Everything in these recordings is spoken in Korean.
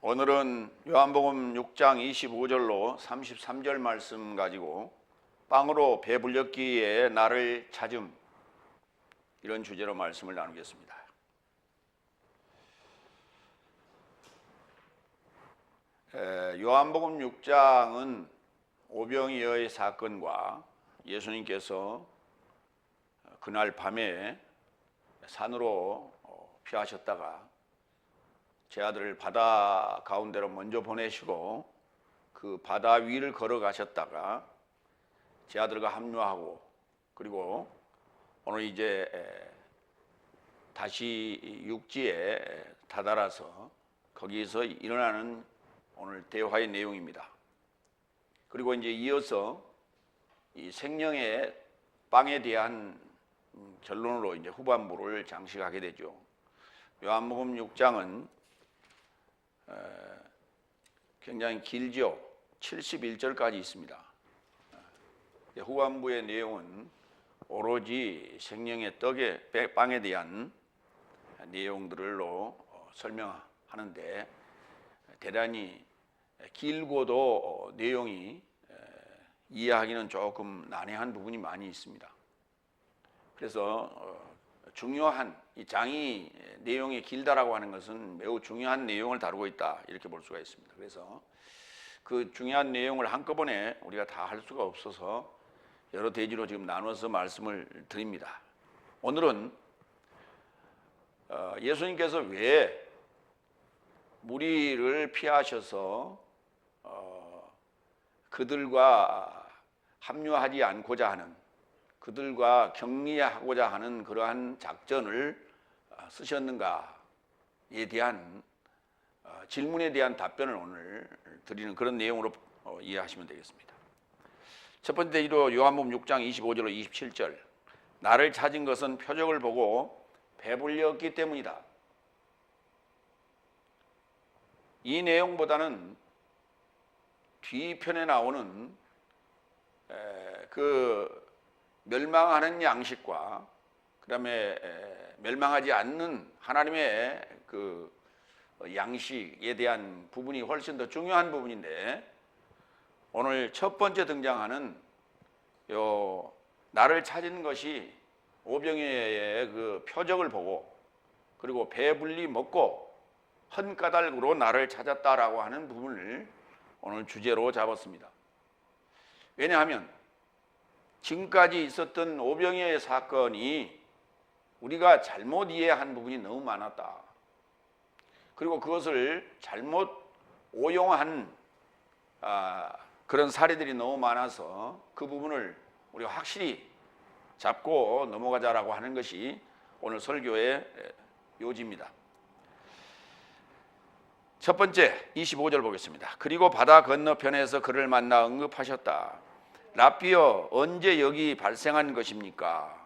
오늘은 요한복음 6장 25절로 33절 말씀 가지고 빵으로 배불렸기에 나를 찾음, 이런 주제로 말씀을 나누겠습니다. 요한복음 6장은 오병이어의 사건과 예수님께서 그날 밤에 산으로 피하셨다가 제 아들을 바다 가운데로 먼저 보내시고 그 바다 위를 걸어가셨다가 제 아들과 합류하고, 그리고 오늘 이제 다시 육지에 다다라서 거기서 일어나는 오늘 대화의 내용입니다. 그리고 이제 이어서 이 생명의 빵에 대한 결론으로 이제 후반부를 장식하게 되죠. 요한복음 6장은 굉장히 길죠. 71절까지 있습니다. 후반부의 내용은 오로지 생명의 빵에 대한 내용들로 설명하는데 대단히 길고도 내용이 이해하기는 조금 난해한 부분이 많이 있습니다. 그래서 중요한 이 장이 내용이 길다라고 하는 것은 매우 중요한 내용을 다루고 있다, 이렇게 볼 수가 있습니다. 그래서 그 중요한 내용을 한꺼번에 우리가 다 할 수가 없어서 여러 대지로 지금 나눠서 말씀을 드립니다. 오늘은 예수님께서 왜 무리를 피하셔서 그들과 합류하지 않고자 하는, 그들과 격리하고자 하는 그러한 작전을 쓰셨는가에 대한 질문에 대한 답변을 오늘 드리는 그런 내용으로 이해하시면 되겠습니다. 첫 번째로 요한복음 6장 25절로 27절, 나를 찾은 것은 표적을 보고 배불렸기 때문이다. 이 내용보다는 뒤편에 나오는 그 멸망하는 양식과 그 다음에 멸망하지 않는 하나님의 그 양식에 대한 부분이 훨씬 더 중요한 부분인데, 오늘 첫 번째 등장하는 요 나를 찾은 것이 오병이어의 그 표적을 보고 그리고 배불리 먹고 헌 까닭으로 나를 찾았다라고 하는 부분을 오늘 주제로 잡았습니다. 왜냐하면 지금까지 있었던 오병이어의 사건이 우리가 잘못 이해한 부분이 너무 많았다. 그리고 그것을 잘못 오용한 그런 사례들이 너무 많아서 그 부분을 우리가 확실히 잡고 넘어가자라고 하는 것이 오늘 설교의 요지입니다. 첫 번째 25절 보겠습니다. 그리고 바다 건너편에서 그를 만나 응급하셨다. 랍비여, 언제 여기 발생한 것입니까?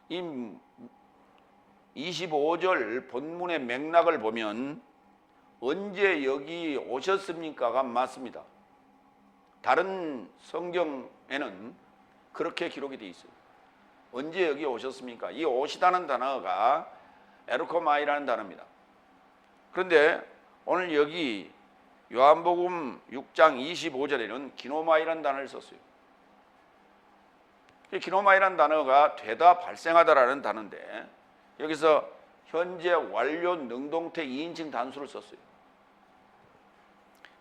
이 25절 본문의 맥락을 보면 언제 여기 오셨습니까가 맞습니다. 다른 성경에는 그렇게 기록이 되어 있어요. 언제 여기 오셨습니까? 이 오시다는 단어가 에르코마이라는 단어입니다. 그런데 오늘 여기 요한복음 6장 25절에는 기노마이라는 단어를 썼어요. 기노마이라는 단어가 되다 발생하다라는 단어인데 여기서 현재 완료 능동태 2인칭 단수를 썼어요.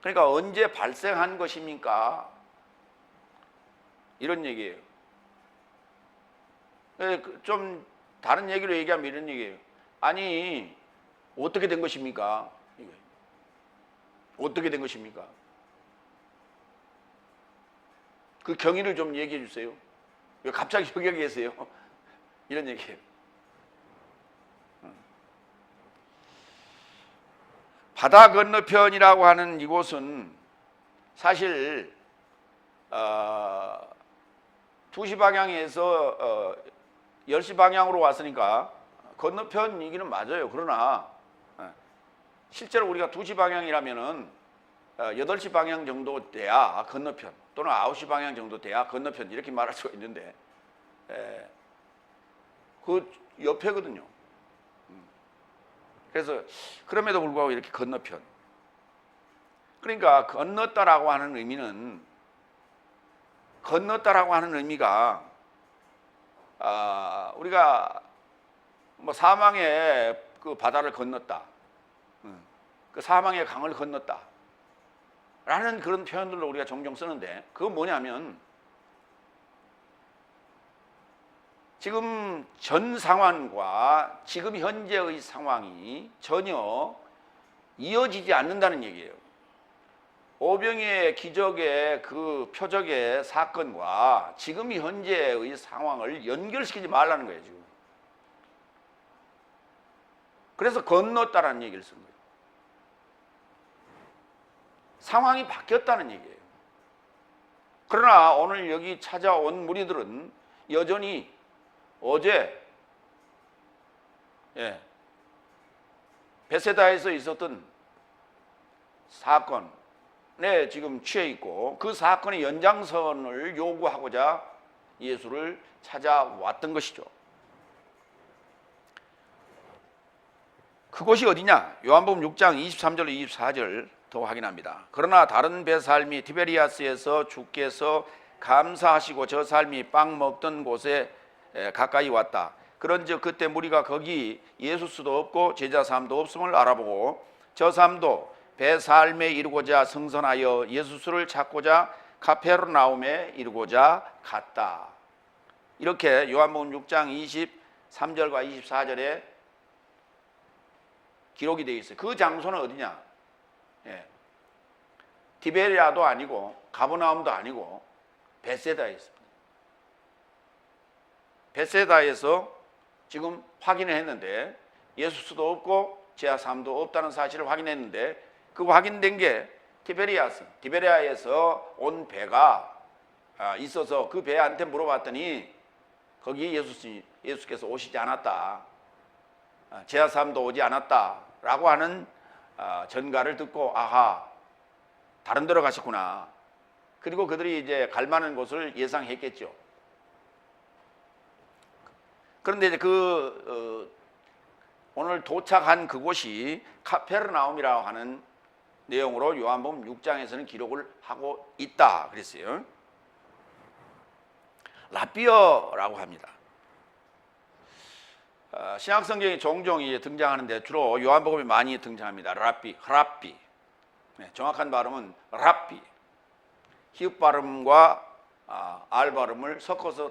그러니까 언제 발생한 것입니까? 이런 얘기예요. 좀 다른 얘기로 얘기하면 이런 얘기예요. 아니, 어떻게 된 것입니까? 어떻게 된 것입니까? 그 경위를 좀 얘기해 주세요. 왜 갑자기 여기 계세요? 이런 얘기예요. 바다 건너편이라고 하는 이곳은 사실 2시 방향에서 10시 방향으로 왔으니까 건너편이기는 맞아요. 그러나 실제로 우리가 2시 방향이라면은 8시 방향 정도 돼야 건너편, 또는 9시 방향 정도 돼야 건너편, 이렇게 말할 수가 있는데 그 옆에거든요. 그래서 그럼에도 불구하고 이렇게 건너편. 그러니까 건넜다라고 하는 의미는, 건넜다라고 하는 의미가 우리가 뭐 사망의 그 바다를 건넜다, 그 사망의 강을 건넜다 라는 그런 표현들로 우리가 종종 쓰는데, 그건 뭐냐면 지금 전 상황과 지금 현재의 상황이 전혀 이어지지 않는다는 얘기예요. 오병이의 기적의 그 표적의 사건과 지금 현재의 상황을 연결시키지 말라는 거예요, 지금. 그래서 건넜다라는 얘기를 쓴 거예요. 상황이 바뀌었다는 얘기예요. 그러나 오늘 여기 찾아온 무리들은 여전히 어제 베세다에서 있었던 사건에 지금 취해 있고, 그 사건의 연장선을 요구하고자 예수를 찾아왔던 것이죠. 그곳이 어디냐? 요한복음 6장 23절 24절 더 확인합니다. 그러나 다른 배살미 티베리아스에서 주께서 감사하시고 저 삶이 빵 먹던 곳에 가까이 왔다. 그런즉 그때 무리가 거기 예수 수도 없고 제자 사람도 없음을 알아보고 저 사람도 배살매에 이르고자 승선하여 예수 수를 찾고자 카페르나움에 이르고자 갔다. 이렇게 요한복음 6장 23절과 24절에 기록이 되어 있어요. 그 장소는 어디냐? 티베리아도 아니고 가버나움도 아니고 베세다에 있습니다. 베세다에서 지금 확인을 했는데 예수 수도 없고 제자 사람도 없다는 사실을 확인했는데, 그 확인된 게 티베리아에서 온 배가 있어서 그 배한테 물어봤더니 거기 예수께서 오시지 않았다, 제자 사람도 오지 않았다라고 하는 전가를 듣고, 아하, 다른 데로 가셨구나. 그리고 그들이 이제 갈 만한 곳을 예상했겠죠. 그런데 이제 오늘 도착한 그곳이 카페르나움이라고 하는 내용으로 요한복음 6장에서는 기록을 하고 있다 그랬어요. 라비어라고 합니다. 신약 성경에 종종 등장하는데 주로 요한복음에 많이 등장합니다. 랍비. 정확한 발음은 랍비. 히읗 발음과 알 발음을 섞어서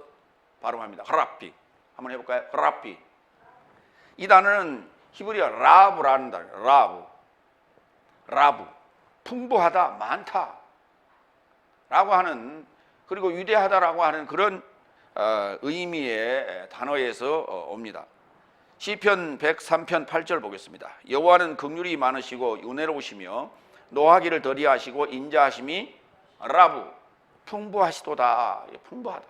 발음합니다. 랍비. 한번 해볼까요? 랍비. 이 단어는 히브리어 라브라는 단어예요. 라브. 풍부하다, 많다 라고 하는, 그리고 위대하다라고 하는 그런 의미의 단어에서 옵니다. 시편 103편 8절 보겠습니다. 여호와는 긍휼이 많으시고 은혜로우시며 노하기를 더디하시고 인자하심이 라브, 풍부하시도다. 풍부하다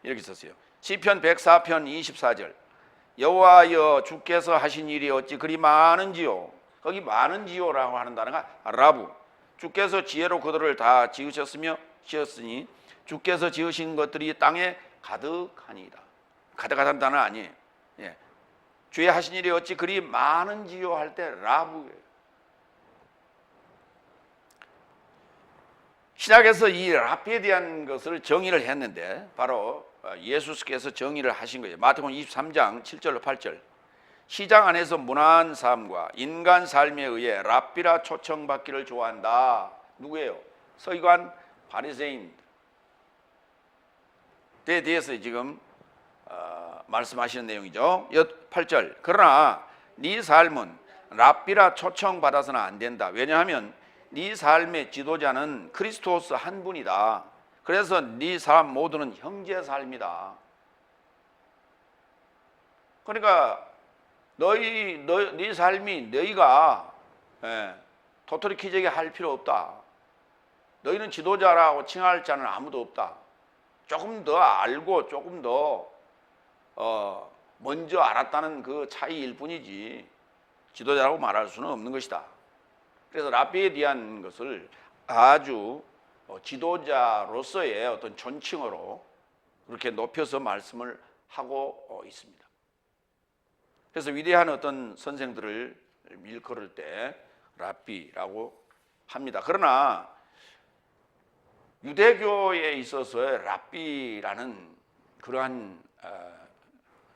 이렇게 썼어요. 시편 104편 24절 여호와여 주께서 하신 일이 어찌 그리 많은지요. 거기 많은지요라고 하는 단어가 라브. 주께서 지혜로 그들을 다 지으셨으니 주께서 지으신 것들이 땅에 가득하니이다. 가득하다는 단어 아니에요. 주의 하신 일이 어찌 그리 많은지요 할 때 라브예요. 신약에서 이 라비에 대한 것을 정의를 했는데 바로 예수께서 정의를 하신 거예요. 마태복음 23장 7절로 8절. 시장 안에서 문화한 삶과 인간 삶에 의해 랍비라 초청받기를 좋아한다. 누구예요? 서기관 바리새인에 대해서 지금 말씀하시는 내용이죠. 8절. 그러나 네 삶은 랍비라 초청받아서는 안 된다. 왜냐하면 네 삶의 지도자는 그리스도스 한 분이다. 그래서 네 삶 모두는 형제 삶이다. 그러니까 네 삶이 너희가 토토리키적이 할 필요 없다. 너희는 지도자라고 칭할 자는 아무도 없다. 조금 더 알고 조금 더 먼저 알았다는 그 차이일 뿐이지 지도자라고 말할 수는 없는 것이다. 그래서 랍비에 대한 것을 아주 지도자로서의 어떤 존칭어로 그렇게 높여서 말씀을 하고 있습니다. 그래서 위대한 어떤 선생들을 일컬을 때 랍비라고 합니다. 그러나 유대교에 있어서의 랍비라는 그러한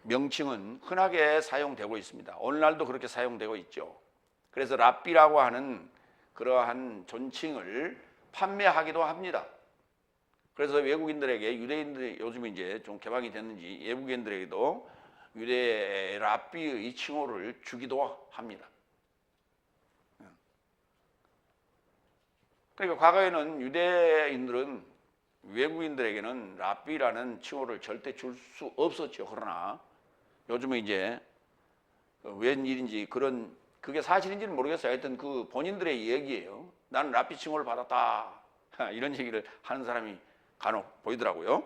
명칭은 흔하게 사용되고 있습니다. 오늘날도 그렇게 사용되고 있죠. 그래서 랍비라고 하는 그러한 존칭을 판매하기도 합니다. 그래서 외국인들에게, 유대인들이 요즘 이제 좀 개방이 됐는지 외국인들에게도 유대 랍비의 칭호를 주기도 합니다. 그러니까 과거에는 유대인들은 외국인들에게는 랍비라는 칭호를 절대 줄 수 없었죠. 그러나 요즘은 이제 웬일인지 그게 사실인지는 모르겠어요. 하여튼 그 본인들의 얘기예요. 나는 랍비 칭호를 받았다. 이런 얘기를 하는 사람이 간혹 보이더라고요.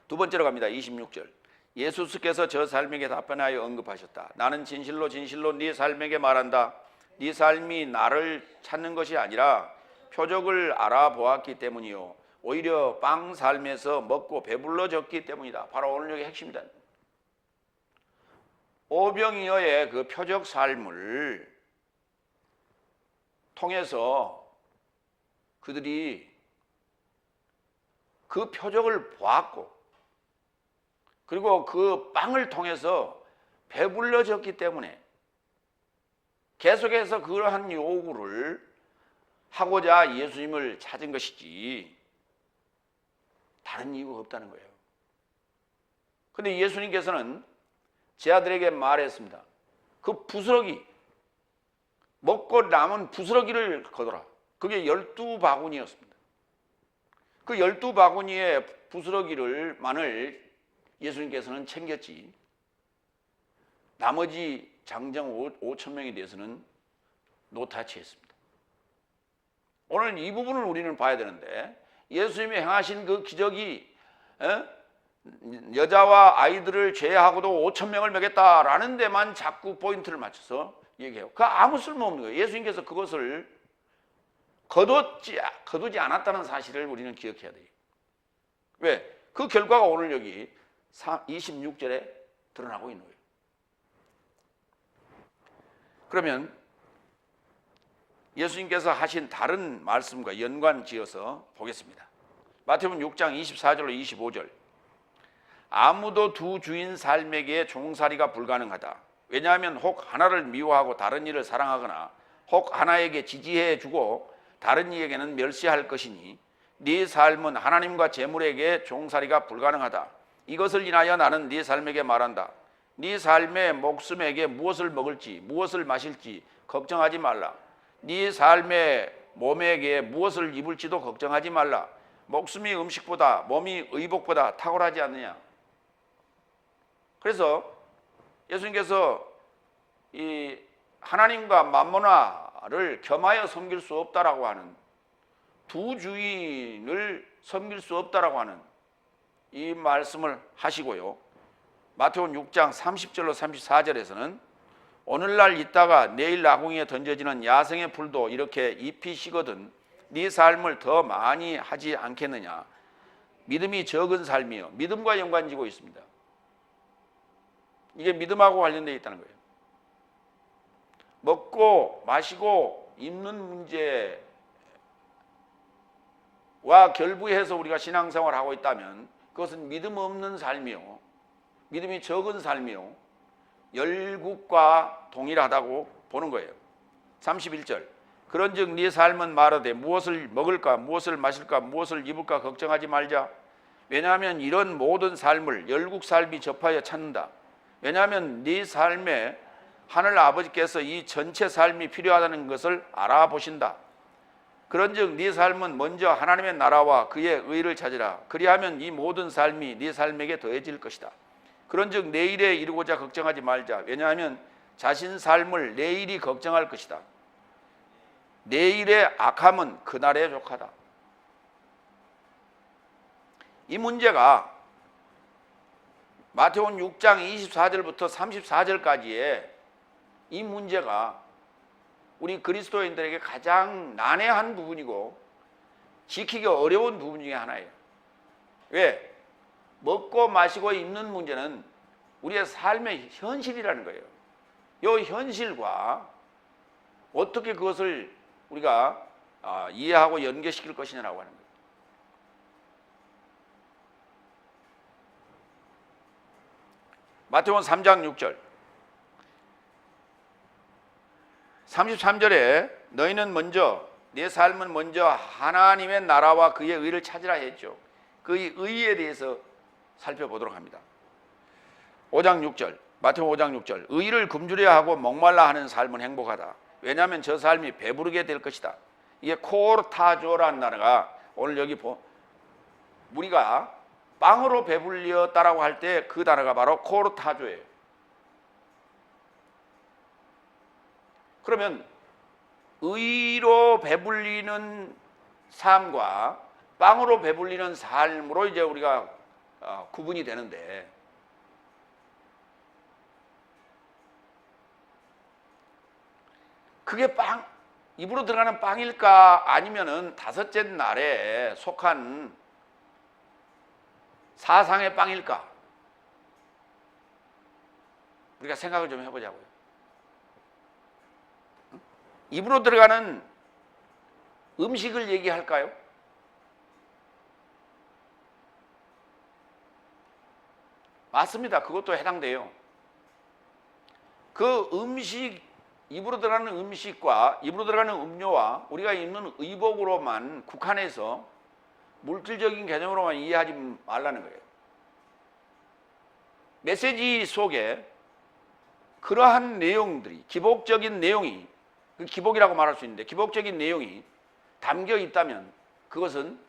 두 번째로 갑니다. 26절. 예수께서 저 삶에게 답변하여 언급하셨다. 나는 진실로 진실로 네 삶에게 말한다. 네 삶이 나를 찾는 것이 아니라 표적을 알아보았기 때문이요. 오히려 빵 삶에서 먹고 배불러졌기 때문이다. 바로 오늘 여기 핵심이다. 오병이어의 그 표적 삶을 통해서 그들이 그 표적을 보았고, 그리고 그 빵을 통해서 배불러졌기 때문에 계속해서 그러한 요구를 하고자 예수님을 찾은 것이지 다른 이유가 없다는 거예요. 그런데 예수님께서는 제 아들에게 말했습니다. 그 부스러기, 먹고 남은 부스러기를 거둬라. 그게 12바구니였습니다. 그 12바구니의 부스러기만을 예수님께서는 챙겼지, 나머지 장정 5,000명에 대해서는 노타치했습니다. 오늘 이 부분을 우리는 봐야 되는데, 예수님이 행하신 그 기적이 여자와 아이들을 제외하고도 5,000명을 먹였다라는 데만 자꾸 포인트를 맞춰서 얘기해요. 그 아무 쓸모없는 거예요. 예수님께서 그것을 거두지 않았다는 사실을 우리는 기억해야 돼요. 왜? 그 결과가 오늘 여기 26절에 드러나고 있는 거예요. 그러면 예수님께서 하신 다른 말씀과 연관지어서 보겠습니다. 마태복음 6장 24절로 25절. 아무도 두 주인 삶에게 종살이가 불가능하다. 왜냐하면 혹 하나를 미워하고 다른 이를 사랑하거나 혹 하나에게 지지해 주고 다른 이에게는 멸시할 것이니 네 삶은 하나님과 재물에게 종살이가 불가능하다. 이것을 인하여 나는 네 삶에게 말한다. 네 삶의 목숨에게 무엇을 먹을지 무엇을 마실지 걱정하지 말라. 네 삶의 몸에게 무엇을 입을지도 걱정하지 말라. 목숨이 음식보다 몸이 의복보다 탁월하지 않느냐. 그래서 예수님께서 이 하나님과 맘모나를 겸하여 섬길 수 없다라고 하는, 두 주인을 섬길 수 없다라고 하는 이 말씀을 하시고요. 마태복음 6장 30절로 34절에서는 오늘날 있다가 내일 나궁이에 던져지는 야생의 풀도 이렇게 잎이 식거든 네 삶을 더 많이 하지 않겠느냐. 믿음이 적은 삶이요. 믿음과 연관지고 있습니다. 이게 믿음하고 관련되어 있다는 거예요. 먹고 마시고 입는 문제와 결부해서 우리가 신앙생활을 하고 있다면 그것은 믿음 없는 삶이요, 믿음이 적은 삶이요, 열국과 동일하다고 보는 거예요. 31절. 그런즉 네 삶은 말하되 무엇을 먹을까 무엇을 마실까 무엇을 입을까 걱정하지 말자. 왜냐하면 이런 모든 삶을 열국 삶이 접하여 찾는다. 왜냐하면 네 삶에 하늘 아버지께서 이 전체 삶이 필요하다는 것을 알아보신다. 그런즉 네 삶은 먼저 하나님의 나라와 그의 의를 찾으라. 그리하면 이 모든 삶이 네 삶에게 더해질 것이다. 그런즉 내일에 이루고자 걱정하지 말자. 왜냐하면 자신 삶을 내일이 걱정할 것이다. 내일의 악함은 그날에 족하다. 이 문제가 마태복음 6장 24절부터 34절까지의 이 문제가 우리 그리스도인들에게 가장 난해한 부분이고 지키기 어려운 부분 중에 하나예요. 왜? 먹고 마시고 입는 문제는 우리의 삶의 현실이라는 거예요. 이 현실과 어떻게 그것을 우리가 이해하고 연계시킬 것이냐라고 하는 거예요. 마태복음 3장 6절 33절에 너희는 먼저 내 삶은 먼저 하나님의 나라와 그의 의를 찾으라 했죠. 그의 의에 대해서 살펴보도록 합니다. 5장 6절 마태복음 5장 6절 의를 굶주려야 하고 목말라 하는 삶은 행복하다. 왜냐하면 저 삶이 배부르게 될 것이다. 이게 코르타조라는 나라가 오늘 여기 우리가 빵으로 배불렸다라고 할 때 그 단어가 바로 코르타조예요. 그러면 의로 배불리는 삶과 빵으로 배불리는 삶으로 이제 우리가 구분이 되는데, 그게 입으로 들어가는 빵일까 아니면은 다섯째 날에 속한 사상의 빵일까? 우리가 생각을 좀 해보자고요. 입으로 들어가는 음식을 얘기할까요? 맞습니다. 그것도 해당돼요. 그 입으로 들어가는 음식과 입으로 들어가는 음료와 우리가 입는 의복으로만 국한해서 물질적인 개념으로만 이해하지 말라는 거예요. 메시지 속에 그러한 내용들이, 기복적인 내용이, 그 기복이라고 말할 수 있는데 기복적인 내용이 담겨 있다면 그것은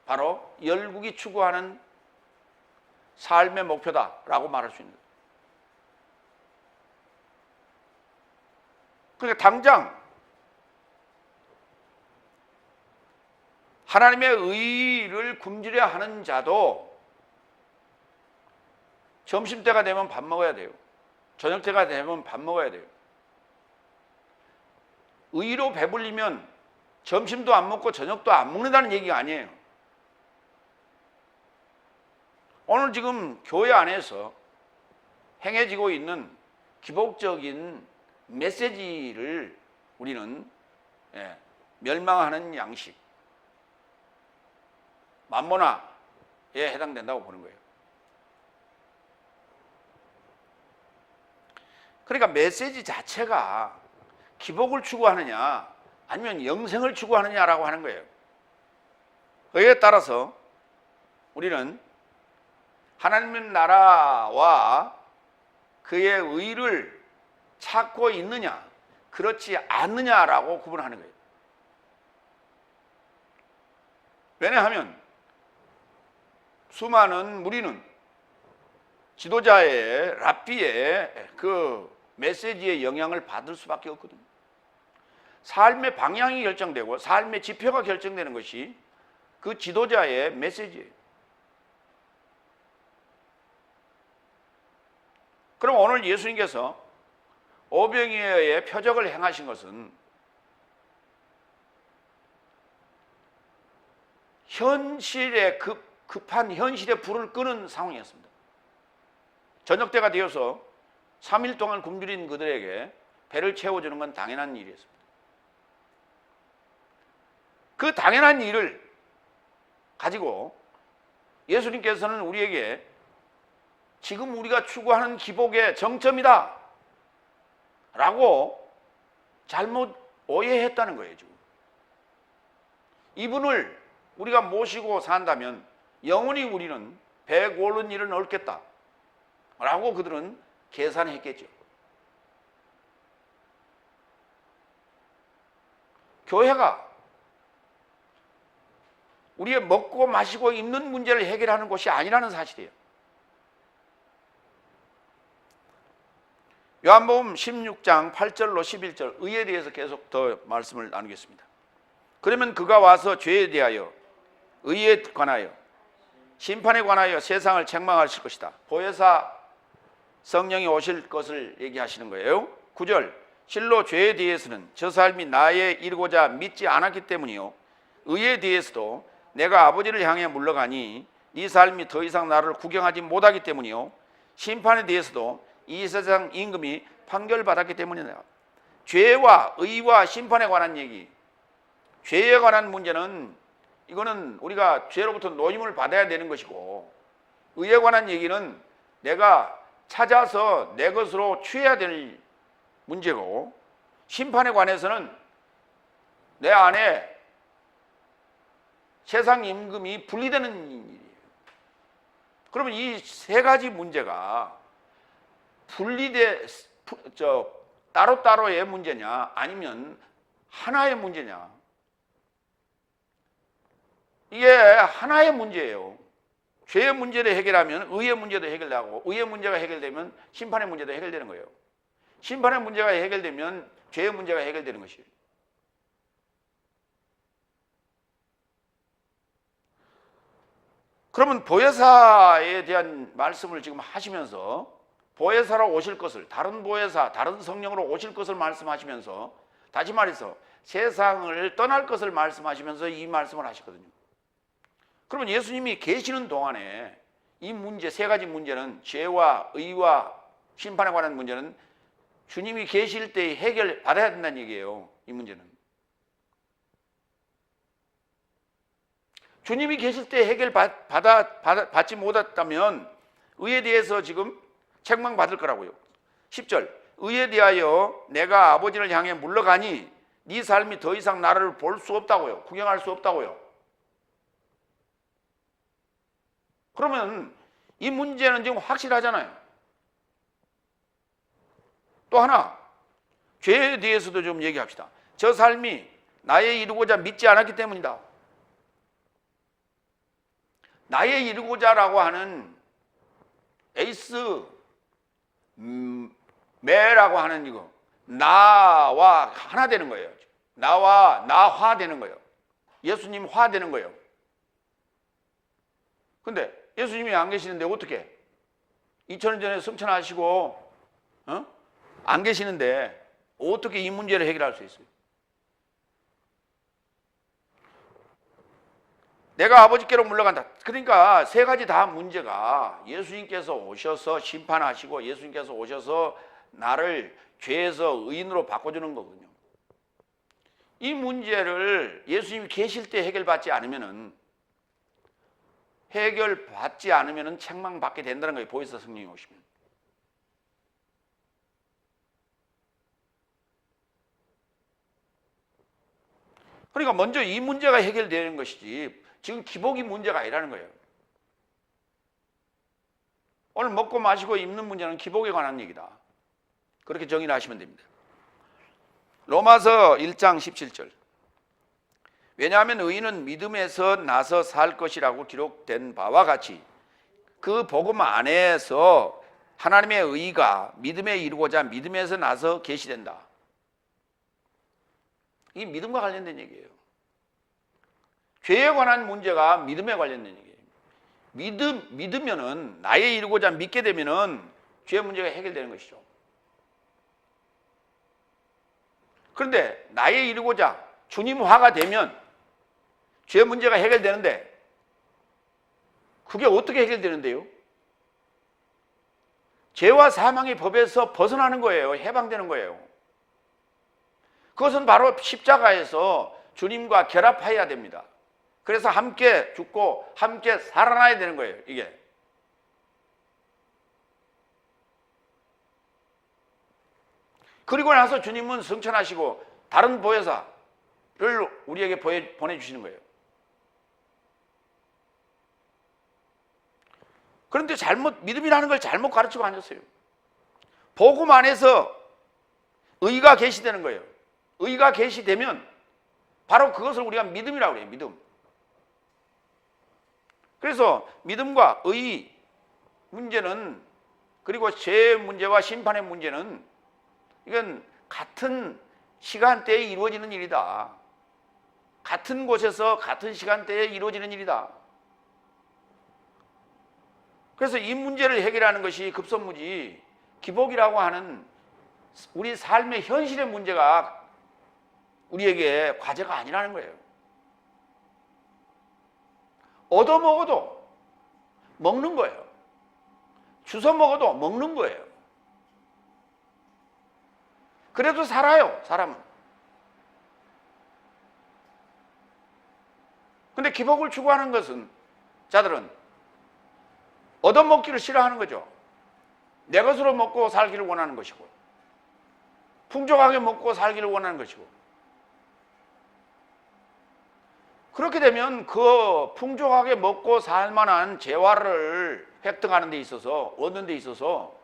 바로 열국이 추구하는 삶의 목표다라고 말할 수 있는 거예요. 그러니까 당장 하나님의 의를 굶주려 하는 자도 점심때가 되면 밥 먹어야 돼요. 저녁때가 되면 밥 먹어야 돼요. 의로 배불리면 점심도 안 먹고 저녁도 안 먹는다는 얘기가 아니에요. 오늘 지금 교회 안에서 행해지고 있는 기복적인 메시지를 우리는 멸망하는 양식, 맘모나에 해당된다고 보는 거예요. 그러니까 메시지 자체가 기복을 추구하느냐 아니면 영생을 추구하느냐라고 하는 거예요. 그에 따라서 우리는 하나님의 나라와 그의 의를 찾고 있느냐 그렇지 않느냐라고 구분하는 거예요. 왜냐하면 수많은 무리는 지도자의 랍비의 그 메시지의 영향을 받을 수밖에 없거든요. 삶의 방향이 결정되고 삶의 지표가 결정되는 것이 그 지도자의 메시지예요. 그럼 오늘 예수님께서 오병이어의 표적을 행하신 것은 현실의 급한 현실의 불을 끄는 상황이었습니다. 저녁 때가 되어서 3일 동안 굶주린 그들에게 배를 채워주는 건 당연한 일이었습니다. 그 당연한 일을 가지고 예수님께서는 우리에게 지금 우리가 추구하는 기복의 정점이다 라고 잘못 오해했다는 거예요. 지금 이분을 우리가 모시고 산다면 영원히 우리는 배 고른 일은 없겠다 라고 그들은 계산했겠죠. 교회가 우리의 먹고 마시고 입는 문제를 해결하는 곳이 아니라는 사실이에요. 요한복음 16장 8절로 11절 의에 대해서 계속 더 말씀을 나누겠습니다. 그러면 그가 와서 죄에 대하여, 의에 관하여, 심판에 관하여 세상을 책망하실 것이다. 보혜사 성령이 오실 것을 얘기하시는 거예요. 9절 실로 죄에 대해서는 저 삶이 나에 이르고자 믿지 않았기 때문이요 의에 대해서도 내가 아버지를 향해 물러가니 네 삶이 더 이상 나를 구경하지 못하기 때문이요 심판에 대해서도 이 세상 임금이 판결받았기 때문이다. 죄와 의와 심판에 관한 얘기, 죄에 관한 문제는 이거는 우리가 죄로부터 노임을 받아야 되는 것이고, 의에 관한 얘기는 내가 찾아서 내 것으로 취해야 될 문제고, 심판에 관해서는 내 안에 세상 임금이 분리되는 일이에요. 그러면 이 세 가지 문제가 따로따로의 문제냐 아니면 하나의 문제냐? 이게 하나의 문제예요. 죄의 문제를 해결하면 의의 문제도 해결되고, 의의 문제가 해결되면 심판의 문제도 해결되는 거예요. 심판의 문제가 해결되면 죄의 문제가 해결되는 것이에요. 그러면 보혜사에 대한 말씀을 지금 하시면서 보혜사로 오실 것을, 다른 보혜사, 다른 성령으로 오실 것을 말씀하시면서, 다시 말해서 세상을 떠날 것을 말씀하시면서 이 말씀을 하시거든요. 그러면 예수님이 계시는 동안에 이 문제, 세 가지 문제는, 죄와 의와 심판에 관한 문제는 주님이 계실 때 해결받아야 된다는 얘기예요. 이 문제는 주님이 계실 때 해결받지 못했다면 의에 대해서 지금 책망받을 거라고요. 10절, 의에 대하여 내가 아버지를 향해 물러가니 네 삶이 더 이상 나를 볼 수 없다고요. 구경할 수 없다고요. 그러면 이 문제는 지금 확실하잖아요. 또 하나, 죄에 대해서도 좀 얘기합시다. 저 삶이 나의 이루고자 믿지 않았기 때문이다. 나의 이루고자라고 하는 에이스 매라고 하는 이거, 나와 하나 되는 거예요. 나와 나화 되는 거예요. 예수님 화 되는 거예요. 근데 예수님이 안 계시는데 어떻게? 2000년 전에 승천하시고 안 계시는데 어떻게 이 문제를 해결할 수 있어요? 내가 아버지께로 물러간다. 그러니까 세 가지 다 문제가 예수님께서 오셔서 심판하시고 예수님께서 오셔서 나를 죄에서 의인으로 바꿔주는 거거든요. 이 문제를 예수님이 계실 때 해결받지 않으면은 책망받게 된다는 거예요. 보혜사 성령이 오시면. 그러니까 먼저 이 문제가 해결되는 것이지 지금 기복이 문제가 아니라는 거예요. 오늘 먹고 마시고 입는 문제는 기복에 관한 얘기다. 그렇게 정의를 하시면 됩니다. 로마서 1장 17절. 왜냐하면 의인은 믿음에서 나서 살 것이라고 기록된 바와 같이 그 복음 안에서 하나님의 의가 믿음에 이루고자 믿음에서 나서 계시된다. 이 믿음과 관련된 얘기예요. 죄에 관한 문제가 믿음에 관련된 얘기예요. 믿으면은, 나에 이루고자 믿게 되면은 죄의 문제가 해결되는 것이죠. 그런데 나에 이루고자 주님화가 되면 죄의 문제가 해결되는데 그게 어떻게 해결되는데요? 죄와 사망의 법에서 벗어나는 거예요. 해방되는 거예요. 그것은 바로 십자가에서 주님과 결합해야 됩니다. 그래서 함께 죽고 함께 살아나야 되는 거예요. 이게. 그리고 나서 주님은 승천하시고 다른 보혜사를 우리에게 보내주시는 거예요. 그런데 믿음이라는 걸 잘못 가르치고 앉았어요. 복음 안에서 의가 계시되는 거예요. 의가 계시되면 바로 그것을 우리가 믿음이라고 해요. 믿음. 그래서 믿음과 의 문제는, 그리고 죄의 문제와 심판의 문제는 이건 같은 시간대에 이루어지는 일이다. 같은 곳에서 같은 시간대에 이루어지는 일이다. 그래서 이 문제를 해결하는 것이 급선무지 기복이라고 하는 우리 삶의 현실의 문제가 우리에게 과제가 아니라는 거예요. 얻어먹어도 먹는 거예요. 주워 먹어도 먹는 거예요. 그래도 살아요, 사람은. 근데 기복을 추구하는 것은 자들은 얻어먹기를 싫어하는 거죠. 내 것으로 먹고 살기를 원하는 것이고, 풍족하게 먹고 살기를 원하는 것이고, 그렇게 되면 그 풍족하게 먹고 살 만한 재화를 획득하는 데 있어서, 얻는 데 있어서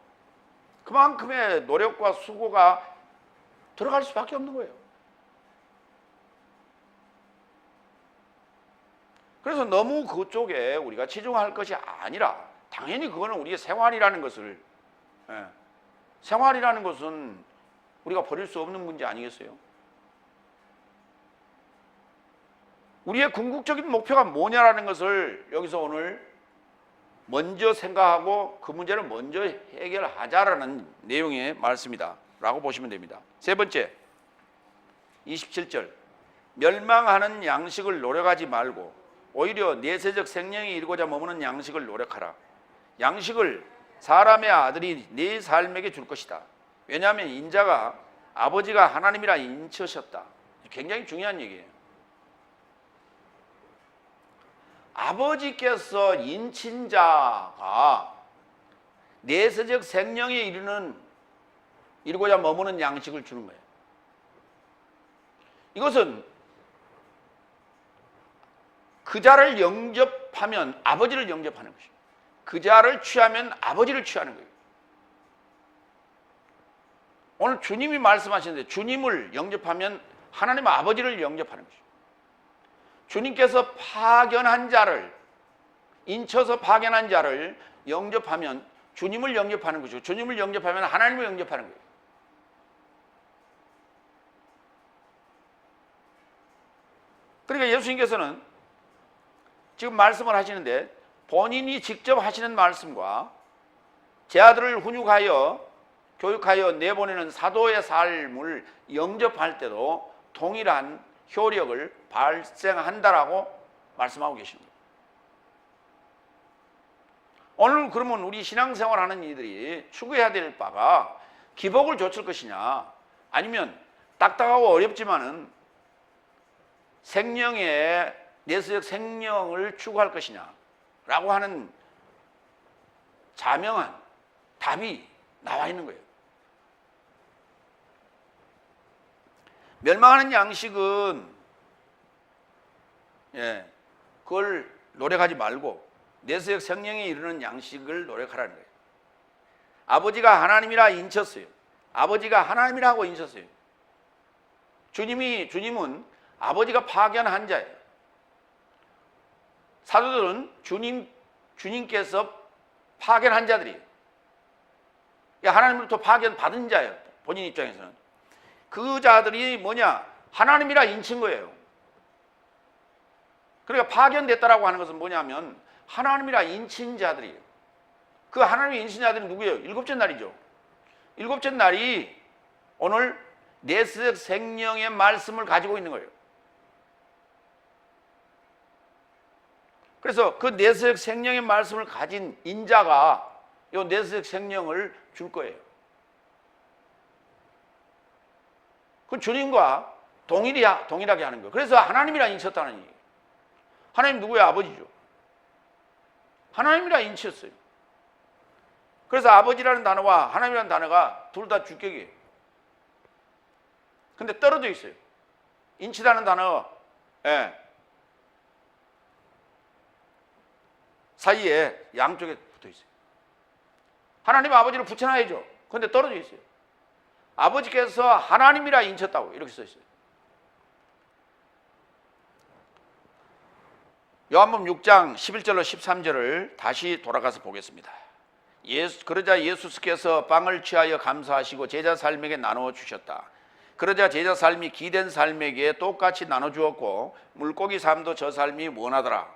그만큼의 노력과 수고가 들어갈 수밖에 없는 거예요. 그래서 너무 그쪽에 우리가 치중할 것이 아니라, 당연히 그거는 우리의 생활이라는 것을, 생활이라는 것은 우리가 버릴 수 없는 문제 아니겠어요? 우리의 궁극적인 목표가 뭐냐라는 것을 여기서 오늘 먼저 생각하고 그 문제를 먼저 해결하자라는 내용의 말씀이다 라고 보시면 됩니다. 세 번째, 27절. 멸망하는 양식을 노력하지 말고 오히려 내세적 생명이 이루고자 머무는 양식을 노력하라. 양식을 사람의 아들이 네 삶에게 줄 것이다. 왜냐하면 인자가 아버지가 하나님이라 인치셨다. 굉장히 중요한 얘기예요. 아버지께서 인친 자가 내세적 생명에 이루고자 머무는 양식을 주는 거예요. 이것은 그 자를 영접하면 아버지를 영접하는 것이에요. 그 자를 취하면 아버지를 취하는 거예요. 오늘 주님이 말씀하시는데, 주님을 영접하면 하나님 아버지를 영접하는 것이에요. 주님께서 파견한 자를, 인쳐서 파견한 자를 영접하면 주님을 영접하는 것이고, 주님을 영접하면 하나님을 영접하는 거예요. 그러니까 예수님께서는 지금 말씀을 하시는데, 본인이 직접 하시는 말씀과 제 아들을 훈육하여 교육하여 내보내는 사도의 삶을 영접할 때도 동일한 효력을 발생한다라고 말씀하고 계십니다. 오늘 그러면 우리 신앙생활하는 이들이 추구해야 될 바가 기복을 좇을 것이냐, 아니면 딱딱하고 어렵지만은 생명의 내세적 생명을 추구할 것이냐 라고 하는 자명한 답이 나와 있는 거예요. 멸망하는 양식은 그걸 노력하지 말고 내세적 생명에 이르는 양식을 노력하라는 거예요. 아버지가 하나님이라 인쳤어요. 아버지가 하나님이라고 인쳤어요. 주님은 아버지가 파견한 자예요. 사도들은 주님께서 파견한 자들이에요. 하나님으로부터 파견받은 자예요. 본인 입장에서는. 그 자들이 뭐냐? 하나님이라 인친 거예요. 그러니까 파견됐다라고 하는 것은 뭐냐면 하나님이라 인친 자들이에요. 그 하나님이 인친 자들이 누구예요? 일곱째 날이죠. 일곱째 날이 오늘 내세적 생명의 말씀을 가지고 있는 거예요. 그래서 그 내세적 생명의 말씀을 가진 인자가 이 내세적 생명을 줄 거예요. 그 주님과 동일하게 하는 거예요. 그래서 하나님이라 인쳤다는 얘기예요. 하나님 누구예요? 아버지죠. 하나님이라 인쳤어요. 그래서 아버지라는 단어와 하나님이라는 단어가 둘 다 주격이에요. 근데 떨어져 있어요. 인치다는 단어 사이에 양쪽에 붙어 있어요. 하나님 아버지를 붙여놔야죠. 근데 떨어져 있어요. 아버지께서 하나님이라 인쳤다고 이렇게 써 있어요. 요한복음 6장 11절로 13절을 다시 돌아가서 보겠습니다. 그러자 예수께서 빵을 취하여 감사하시고 제자 삶에게 나누어 주셨다. 그러자 제자 삶이 기된 삶에게 똑같이 나눠 주었고 물고기 삶도 저 삶이 원하더라.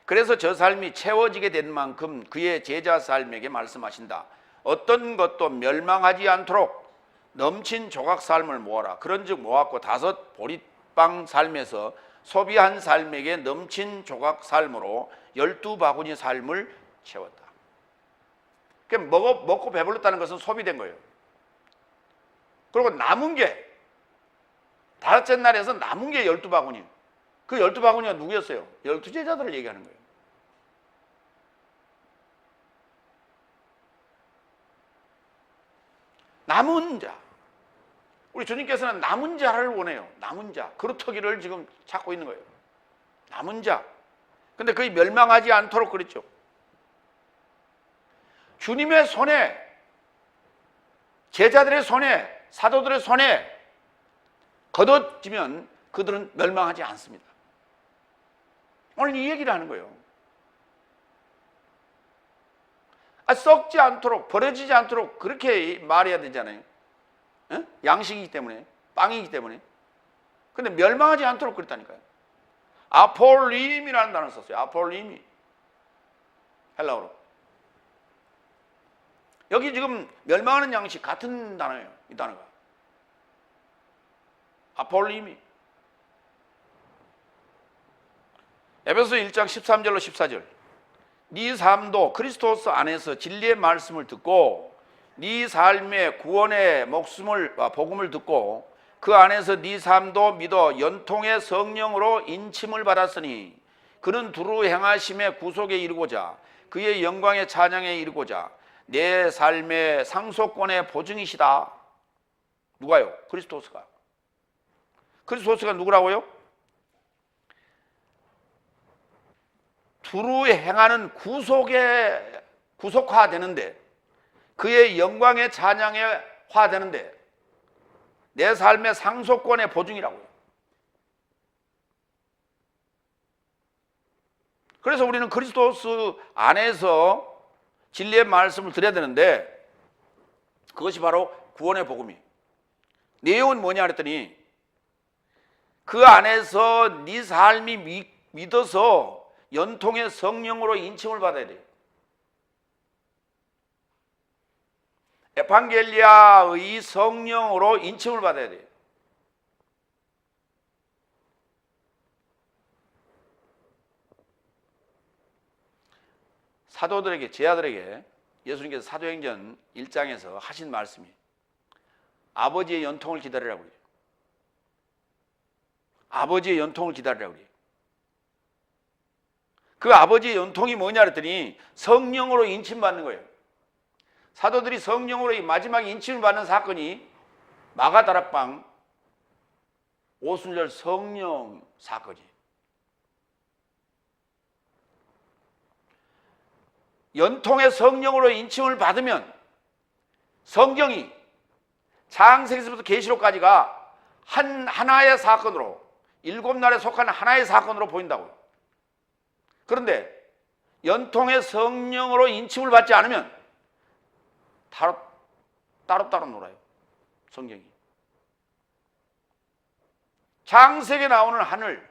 그래서 저 삶이 채워지게 된 만큼 그의 제자 삶에게 말씀하신다. 어떤 것도 멸망하지 않도록 넘친 조각 삶을 모아라. 그런즉 모았고 5 보릿빵 삶에서 소비한 삶에게 넘친 조각 삶으로 12바구니 삶을 채웠다. 먹고 배불렀다는 것은 소비된 거예요. 그리고 남은 게 다섯째 날에서 남은 게 12바구니. 그 12바구니가 누구였어요? 12제자들을 얘기하는 거예요. 남은 자. 우리 주님께서는 남은 자를 원해요. 남은 자. 그루터기를 지금 찾고 있는 거예요. 남은 자. 근데 그게 멸망하지 않도록 그랬죠. 주님의 손에, 제자들의 손에, 사도들의 손에 거둬지면 그들은 멸망하지 않습니다. 오늘 이 얘기를 하는 거예요. 썩지 않도록, 버려지지 않도록 그렇게 말해야 되잖아요. 양식이기 때문에, 빵이기 때문에. 근데 멸망하지 않도록 그랬다니까요. 아폴림이라는 단어를 썼어요. 아폴림이. 헬라어로. 여기 지금 멸망하는 양식 같은 단어예요. 이 단어가. 아폴림이. 에베소 1장 13절로 14절. 네 삶도 그리스도스 안에서 진리의 말씀을 듣고 네 삶의 구원의 복음을 듣고 그 안에서 네 삶도 믿어 연통의 성령으로 인침을 받았으니 그는 두루 행하심의 구속에 이르고자 그의 영광의 찬양에 이르고자 내 삶의 상속권의 보증이시다. 누가요? 그리스도스가. 그리스도스가 누구라고요? 두루 행하는 구속화되는데 그의 영광의 찬양에 화되는데 내 삶의 상속권의 보증이라고요. 그래서 우리는 그리스도스 안에서 진리의 말씀을 드려야 되는데 그것이 바로 구원의 복음이에요. 내용은 뭐냐 그랬더니 그 안에서 네 삶이 믿어서 연통의 성령으로 인침을 받아야 돼요. 에반겔리아의 성령으로 인침을 받아야 돼요. 사도들에게, 제자들에게 예수님께서 사도행전 1장에서 하신 말씀이 아버지의 연통을 기다리라고 그래요. 아버지의 연통을 기다리라고 그래요. 그 아버지의 연통이 뭐냐 그랬더니 성령으로 인침받는 거예요. 사도들이 성령으로 마지막에 인침을 받는 사건이 마가다락방 오순절 성령 사건이에요. 연통의 성령으로 인침을 받으면 성경이 창세기서부터 계시록까지가 하나의 사건으로 7날에 속한 하나의 사건으로 보인다고요. 그런데 연통의 성령으로 인침을 받지 않으면 따로따로 놀아요. 성경이. 창세기에 나오는 하늘,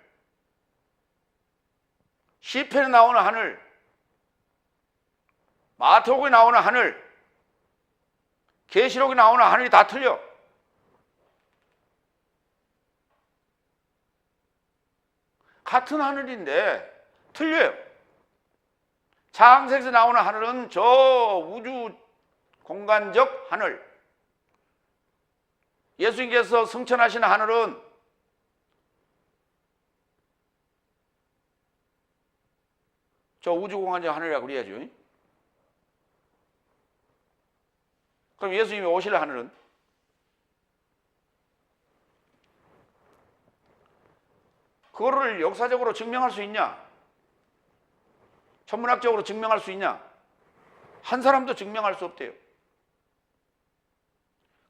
시편에 나오는 하늘, 마태복음에 나오는 하늘, 계시록에 나오는 하늘이 다 틀려. 같은 하늘인데 틀려요. 창세기에서 나오는 하늘은 저 우주 공간적 하늘, 예수님께서 승천하신 하늘은 저 우주 공간적 하늘이라고 그래야죠. 그럼 예수님이 오실 하늘은 그거를 역사적으로 증명할 수 있냐? 천문학적으로 증명할 수 있냐? 한 사람도 증명할 수 없대요.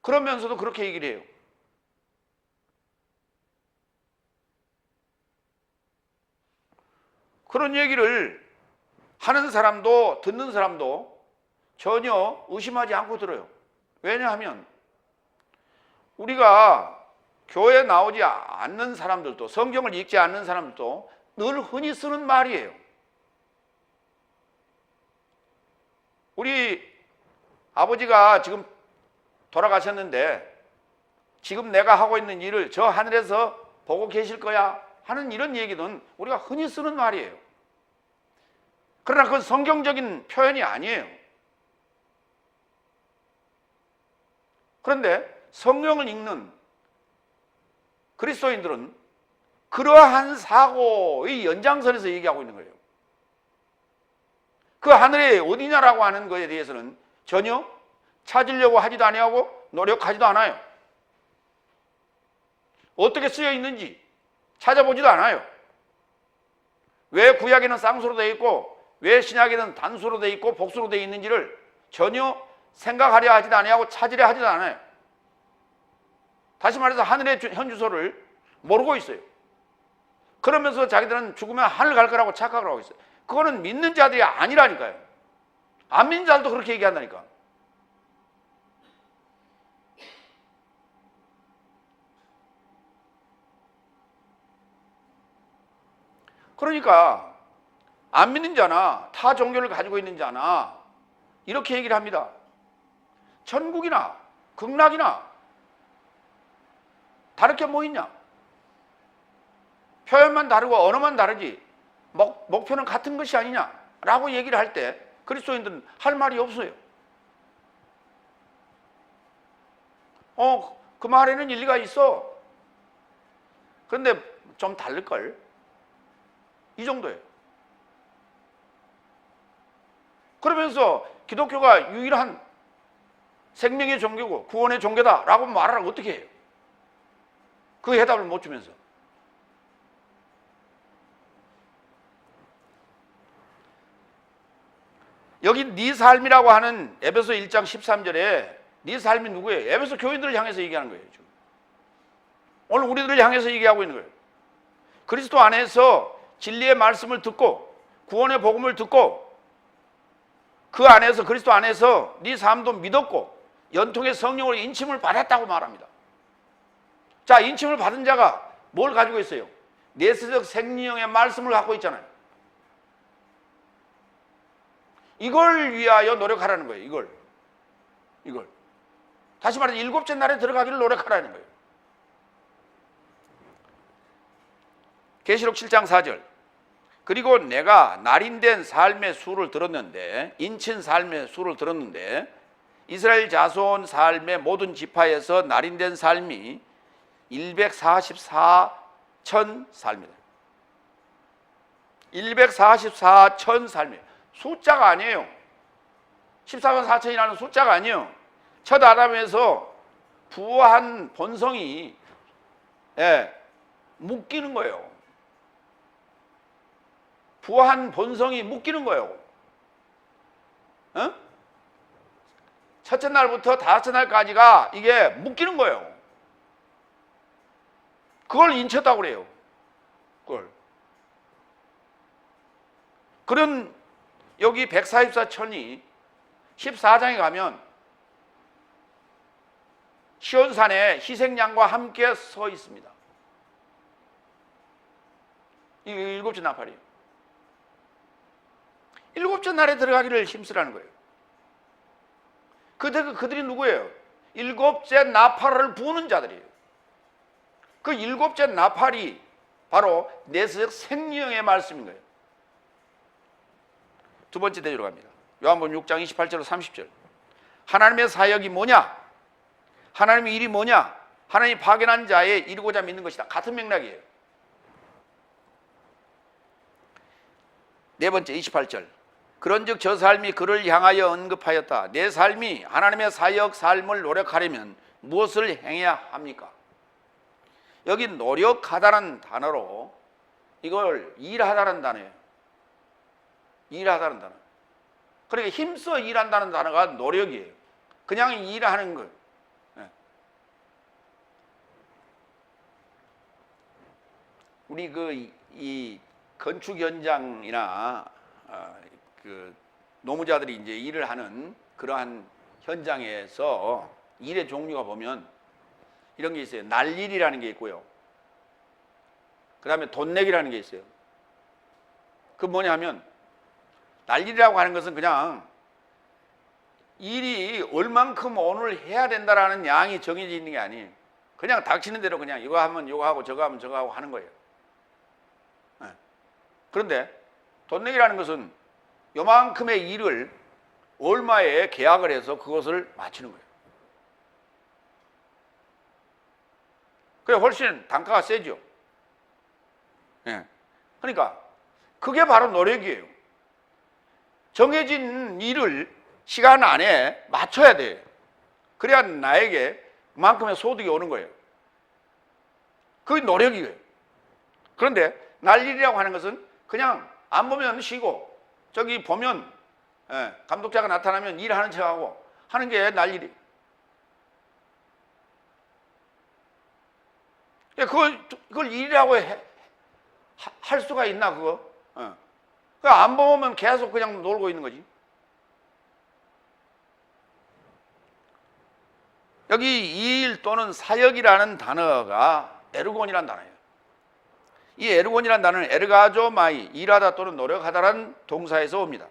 그러면서도 그렇게 얘기를 해요. 그런 얘기를 하는 사람도 듣는 사람도 전혀 의심하지 않고 들어요. 왜냐하면 우리가 교회에 나오지 않는 사람들도, 성경을 읽지 않는 사람들도 늘 흔히 쓰는 말이에요. 우리 아버지가 지금 돌아가셨는데 지금 내가 하고 있는 일을 저 하늘에서 보고 계실 거야 하는 이런 얘기는 우리가 흔히 쓰는 말이에요. 그러나 그건 성경적인 표현이 아니에요. 그런데 성경을 읽는 그리스도인들은 그러한 사고의 연장선에서 얘기하고 있는 거예요. 그 하늘에 어디냐라고 하는 것에 대해서는 전혀 찾으려고 하지도 아니하고 노력하지도 않아요. 어떻게 쓰여 있는지 찾아보지도 않아요. 왜 구약에는 쌍수로 되어 있고 왜 신약에는 단수로 되어 있고 복수로 되어 있는지를 전혀 생각하려 하지도 아니하고 찾으려 하지도 않아요. 다시 말해서 하늘의 현주소를 모르고 있어요. 그러면서 자기들은 죽으면 하늘 갈 거라고 착각을 하고 있어요. 그거는 믿는 자들이 아니라니까요. 안 믿는 자들도 그렇게 얘기한다니까. 그러니까 안 믿는 자나 타 종교를 가지고 있는 자나 이렇게 얘기를 합니다. 천국이나 극락이나 다를 게 뭐 있냐? 표현만 다르고 언어만 다르지 목표는 같은 것이 아니냐라고 얘기를 할 때 그리스도인들은 할 말이 없어요. 그 말에는 일리가 있어. 그런데 좀 다를걸? 이 정도예요. 그러면서 기독교가 유일한 생명의 종교고 구원의 종교다라고 말을 어떻게 해요? 그 해답을 못 주면서. 여기 네 삶이라고 하는 에베소 1장 13절에 네 삶이 누구예요? 에베소 교인들을 향해서 얘기하는 거예요. 지금. 오늘 우리들을 향해서 얘기하고 있는 거예요. 그리스도 안에서 진리의 말씀을 듣고 구원의 복음을 듣고 그 안에서 그리스도 안에서 네 삶도 믿었고 연통의 성령으로 인침을 받았다고 말합니다. 자, 인침을 받은 자가 뭘 가지고 있어요? 내세적 생명의 말씀을 갖고 있잖아요. 이걸 위하여 노력하라는 거예요. 이걸 다시 말해서 일곱째 날에 들어가기를 노력하라는 거예요. 계시록 7장 4절. 그리고 내가 날인된 삶의 수를 들었는데 인친 삶의 수를 들었는데 이스라엘 자손 삶의 모든 지파에서 날인된 삶이 144천 삶이다. 144천 삶이에요. 숫자가 아니에요. 14만 4천이라는 숫자가 아니에요. 첫 아담에서 부한 본성이 묶이는 거예요. 부한 본성이 묶이는 거예요. 첫째 날부터 다섯째 날까지가 이게 묶이는 거예요. 그걸 인쳤다고 그래요. 그걸. 그런 여기 144천이 14장에 가면 시온산에 희생양과 함께 서 있습니다. 이 일곱째 나팔이에요. 일곱째 날에 들어가기를 힘쓰라는 거예요. 그들이 누구예요? 일곱째 나팔을 부는 자들이에요. 그 일곱째 나팔이 바로 내세적 생명의 말씀인 거예요. 두 번째 대조로 갑니다. 요한복음 6장 28절로 30절. 하나님의 사역이 뭐냐? 하나님의 일이 뭐냐? 하나님이 파견한 자에 이루고자 믿는 것이다. 같은 맥락이에요. 네 번째 28절. 그런즉 저 삶이 그를 향하여 언급하였다. 내 삶이 하나님의 사역 삶을 노력하려면 무엇을 행해야 합니까? 여기 노력하다는 단어로 이걸 일하다는 단어예요. 일하다는 단어. 그러니까 힘써 일한다는 단어가 노력이에요. 그냥 일하는 거예요. 우리 이 건축 현장이나 그 노무자들이 이제 일을 하는 그러한 현장에서 일의 종류가 보면 이런 게 있어요. 날일이라는 게 있고요. 그 다음에 돈 내기라는 게 있어요. 그 뭐냐면 날일이라고 하는 것은 그냥 일이 얼만큼 오늘 해야 된다라는 양이 정해져 있는 게 아니에요. 그냥 닥치는 대로 그냥 이거 하면 이거 하고 저거 하면 저거 하고 하는 거예요. 그런데 돈 내기라는 것은 요만큼의 일을 얼마에 계약을 해서 그것을 마치는 거예요. 그래 훨씬 단가가 세죠. 예. 그러니까 그게 바로 노력이에요. 정해진 일을 시간 안에 맞춰야 돼. 그래야 나에게 그만큼의 소득이 오는 거예요. 그게 노력이에요. 그런데 날일이라고 하는 것은 그냥 안 보면 쉬고 저기 보면 감독자가 나타나면 일하는 척하고 하는 게 날일이. 그걸 일이라고 할 수가 있나 그거? 안 보면 계속 그냥 놀고 있는 거지. 여기 일 또는 사역이라는 단어가 에르곤이라는 단어예요. 이 에르곤이라는 단어는 에르가조마이, 일하다 또는 노력하다라는 동사에서 옵니다.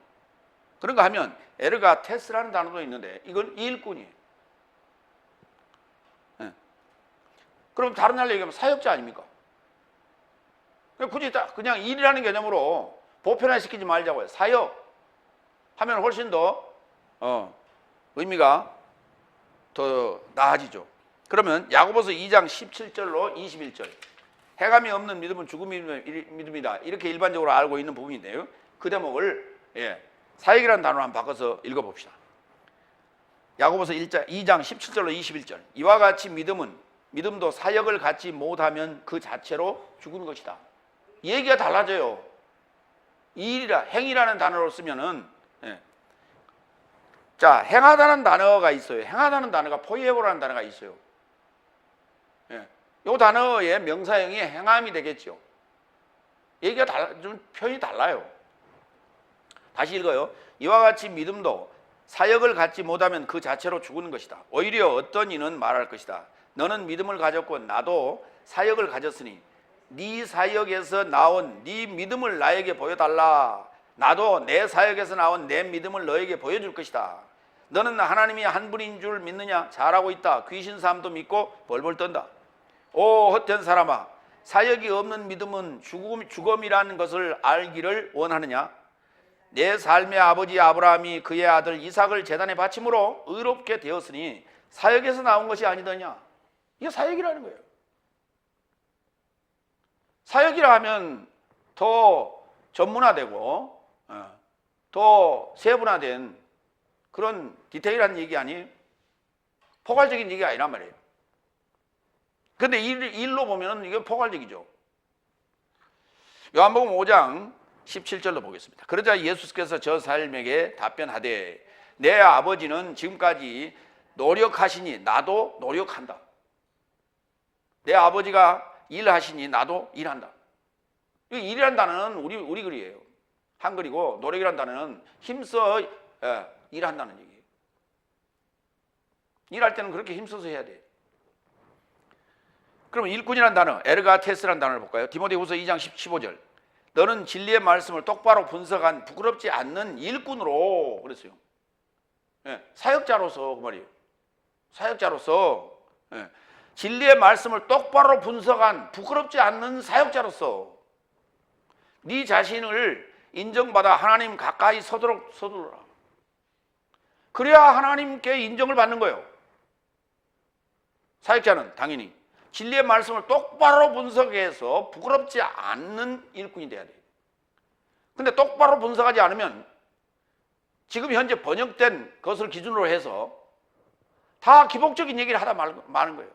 그런가 하면 에르가테스라는 단어도 있는데 이건 일꾼이에요. 그럼 다른 말로 얘기하면 사역자 아닙니까? 굳이 그냥 일이라는 개념으로 보편화시키지 말자고요. 사역 하면 훨씬 더 의미가 더 나아지죠. 그러면 야고보서 2장 17절로 21절, 해감이 없는 믿음은 죽음이 믿음이다, 이렇게 일반적으로 알고 있는 부분인데요. 그 대목을 사역이라는 단어로 한번 바꿔서 읽어봅시다. 야고보서 2장 17절로 21절, 이와 같이 믿음도 사역을 갖지 못하면 그 자체로 죽은 것이다. 얘기가 달라져요. 행이라는 단어로 쓰면은, 자, 행하다는 단어가 있어요. 행하다는 단어가 포이에고라는 단어가 있어요. 이 단어의 명사형이 행함이 되겠죠. 얘기가 좀 표현이 달라요. 다시 읽어요. 이와 같이 믿음도 사역을 갖지 못하면 그 자체로 죽는 것이다. 오히려 어떤 이는 말할 것이다. 너는 믿음을 가졌고 나도 사역을 가졌으니 네 사역에서 나온 네 믿음을 나에게 보여달라. 나도 내 사역에서 나온 내 믿음을 너에게 보여줄 것이다. 너는 하나님이 한 분인 줄 믿느냐? 잘하고 있다. 귀신 사함도 믿고 벌벌 떤다. 오 헛된 사람아, 사역이 없는 믿음은 죽음이라는 것을 알기를 원하느냐? 내 삶의 아버지 아브라함이 그의 아들 이삭을 제단에 바침으로 의롭게 되었으니 사역에서 나온 것이 아니더냐? 이게 사역이라는 거예요. 사역이라 하면 더 전문화되고 더 세분화된 그런 디테일한 얘기 아니에요? 포괄적인 얘기가 아니란 말이에요. 근데 일로 보면 이게 포괄적이죠. 요한복음 5장 17절로 보겠습니다. 그러자 예수께서 저 사람에게 답변하되 내 아버지는 지금까지 노력하시니 나도 노력한다. 내 아버지가 일하시니 나도 일한다. 이 일이라는 단어는 우리 글이에요. 한글이고 노력이라는 단어는 힘써 일한다는 얘기예요. 일할 때는 그렇게 힘써서 해야 돼요. 그럼 일꾼이라는 단어, 에르가테스라는 단어를 볼까요? 디모데후서 2장 15절. 너는 진리의 말씀을 똑바로 분석한 부끄럽지 않는 일꾼으로 그랬어요. 사역자로서 그 말이에요. 사역자로서 진리의 말씀을 똑바로 분석한 부끄럽지 않는 사역자로서 네 자신을 인정받아 하나님 가까이 서두르라. 그래야 하나님께 인정을 받는 거예요. 사역자는 당연히 진리의 말씀을 똑바로 분석해서 부끄럽지 않는 일꾼이 돼야 돼요. 근데 똑바로 분석하지 않으면 지금 현재 번역된 것을 기준으로 해서 다 기복적인 얘기를 하다 마는 거예요.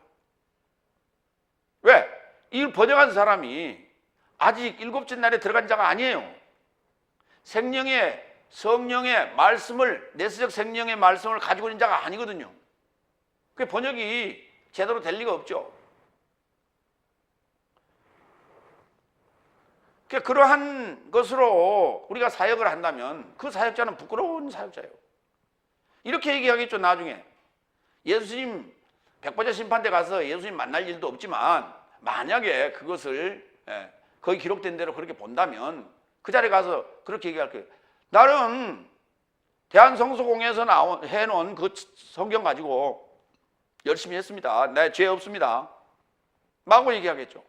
왜? 이걸 번역한 사람이 아직 일곱째 날에 들어간 자가 아니에요. 성령의 말씀을, 내세적 생명의 말씀을 가지고 있는 자가 아니거든요. 그 번역이 제대로 될 리가 없죠. 그러한 것으로 우리가 사역을 한다면 그 사역자는 부끄러운 사역자예요. 이렇게 얘기하겠죠. 나중에 예수님 백보자 심판대 가서 예수님 만날 일도 없지만 만약에 그것을 거기 기록된 대로 그렇게 본다면 그 자리에 가서 그렇게 얘기할 거예요. 나는 대한성서공회에서 해놓은 그 성경 가지고 열심히 했습니다. 내 죄 없습니다. 마구 얘기하겠죠.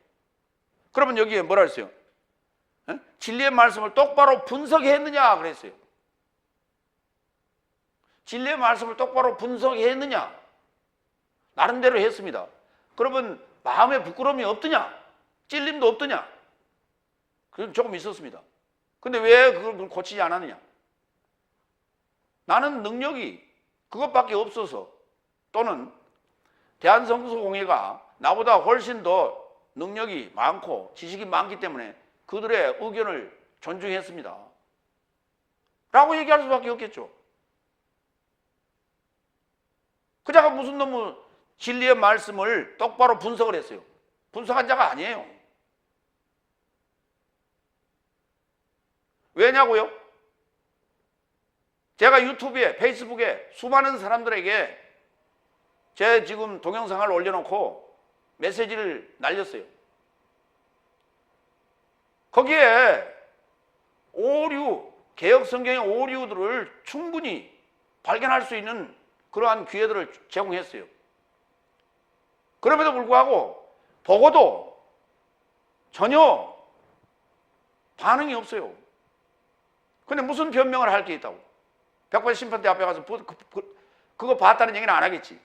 그러면 여기에 뭐라 했어요? 진리의 말씀을 똑바로 분석했느냐 그랬어요. 진리의 말씀을 똑바로 분석했느냐? 나름대로 했습니다. 그러면 마음에 부끄러움이 없더냐? 찔림도 없더냐? 그건 조금 있었습니다. 근데 왜 그걸 고치지 않았느냐? 나는 능력이 그것밖에 없어서, 또는 대한성서공회가 나보다 훨씬 더 능력이 많고 지식이 많기 때문에 그들의 의견을 존중했습니다 라고 얘기할 수밖에 없겠죠. 그 자가 무슨 놈의 진리의 말씀을 똑바로 분석을 했어요. 분석한 자가 아니에요. 왜냐고요? 제가 유튜브에, 페이스북에 수많은 사람들에게 제 지금 동영상을 올려놓고 메시지를 날렸어요. 거기에 오류, 개혁 성경의 오류들을 충분히 발견할 수 있는 그러한 기회들을 제공했어요. 그럼에도 불구하고 보고도 전혀 반응이 없어요. 근데 무슨 변명을 할 게 있다고? 백발 심판대 앞에 가서 그거 봤다는 얘기는 안 하겠지.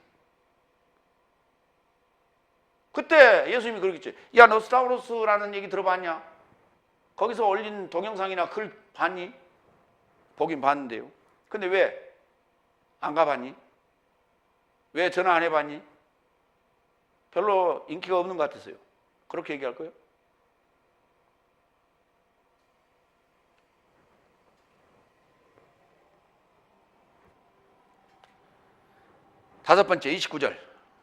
그때 예수님이 그러겠지. 야, 너 스타우로스라는 얘기 들어봤냐? 거기서 올린 동영상이나 글 봤니? 보긴 봤는데요. 근데 왜 안 가봤니? 왜 전화 안 해봤니? 별로 인기가 없는 것 같아서요. 그렇게 얘기할 거예요? 다섯 번째, 29절.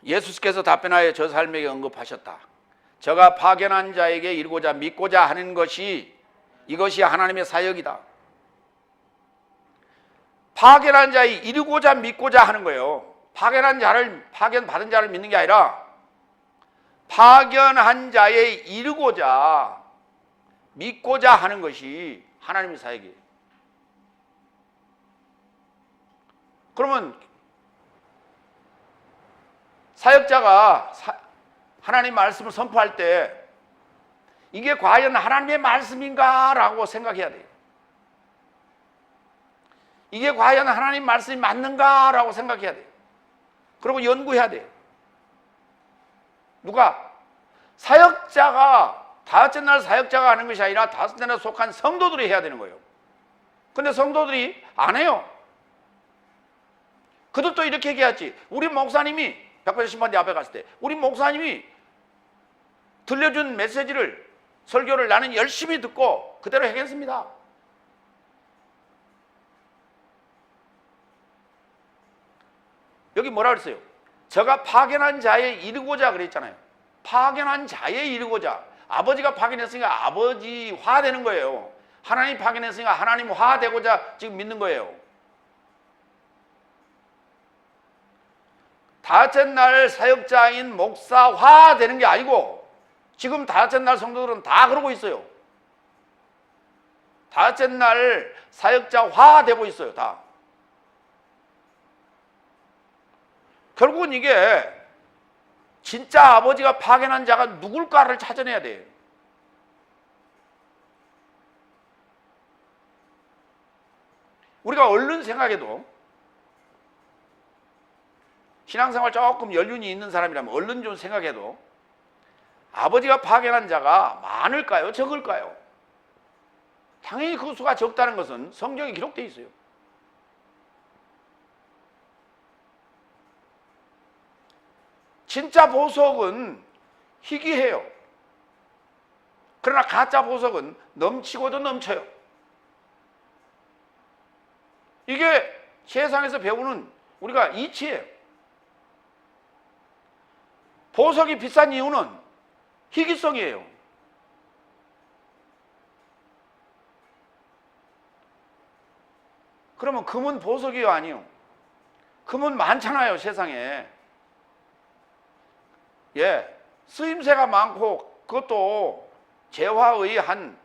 예수께서 답변하여 저 삶에게 언급하셨다. 저가 파견한 자에게 이루고자 믿고자 하는 것이, 이것이 하나님의 사역이다. 파견한 자의 이루고자 믿고자 하는 거예요. 파견한 자를, 파견받은 자를 믿는 게 아니라 파견한 자의 이루고자 믿고자 하는 것이 하나님의 사역이에요. 그러면 사역자가 하나님 말씀을 선포할 때 이게 과연 하나님의 말씀인가? 라고 생각해야 돼요. 이게 과연 하나님 말씀이 맞는가? 라고 생각해야 돼요. 그리고 연구해야 돼요. 누가? 사역자가, 다섯째 날 사역자가 하는 것이 아니라 다섯째 날 속한 성도들이 해야 되는 거예요. 근데 성도들이 안 해요. 그들도 이렇게 얘기했지. 우리 목사님이, 백발심판대 앞에 갔을 때 우리 목사님이 들려준 메시지를, 설교를 나는 열심히 듣고 그대로 하겠습니다. 여기 뭐라 그랬어요? 저가 파견한 자에 이르고자 그랬잖아요. 파견한 자에 이르고자. 아버지가 파견했으니까 아버지화 되는 거예요. 하나님 파견했으니까 하나님화 되고자 지금 믿는 거예요. 다섯째 날 사역자인 목사화 되는 게 아니고 지금 다섯째 날 성도들은 다 그러고 있어요. 다섯째 날 사역자화 되고 있어요. 다. 결국은 이게 진짜 아버지가 파견한 자가 누굴까를 찾아내야 돼요. 우리가 얼른 생각해도, 신앙생활 조금 연륜이 있는 사람이라면 얼른 좀 생각해도 아버지가 파견한 자가 많을까요? 적을까요? 당연히 그 수가 적다는 것은 성경에 기록되어 있어요. 진짜 보석은 희귀해요. 그러나 가짜 보석은 넘치고도 넘쳐요. 이게 세상에서 배우는 우리가 이치예요. 보석이 비싼 이유는 희귀성이에요. 그러면 금은 보석이요, 아니요? 금은 많잖아요, 세상에. 예, 쓰임새가 많고 그것도 재화의 한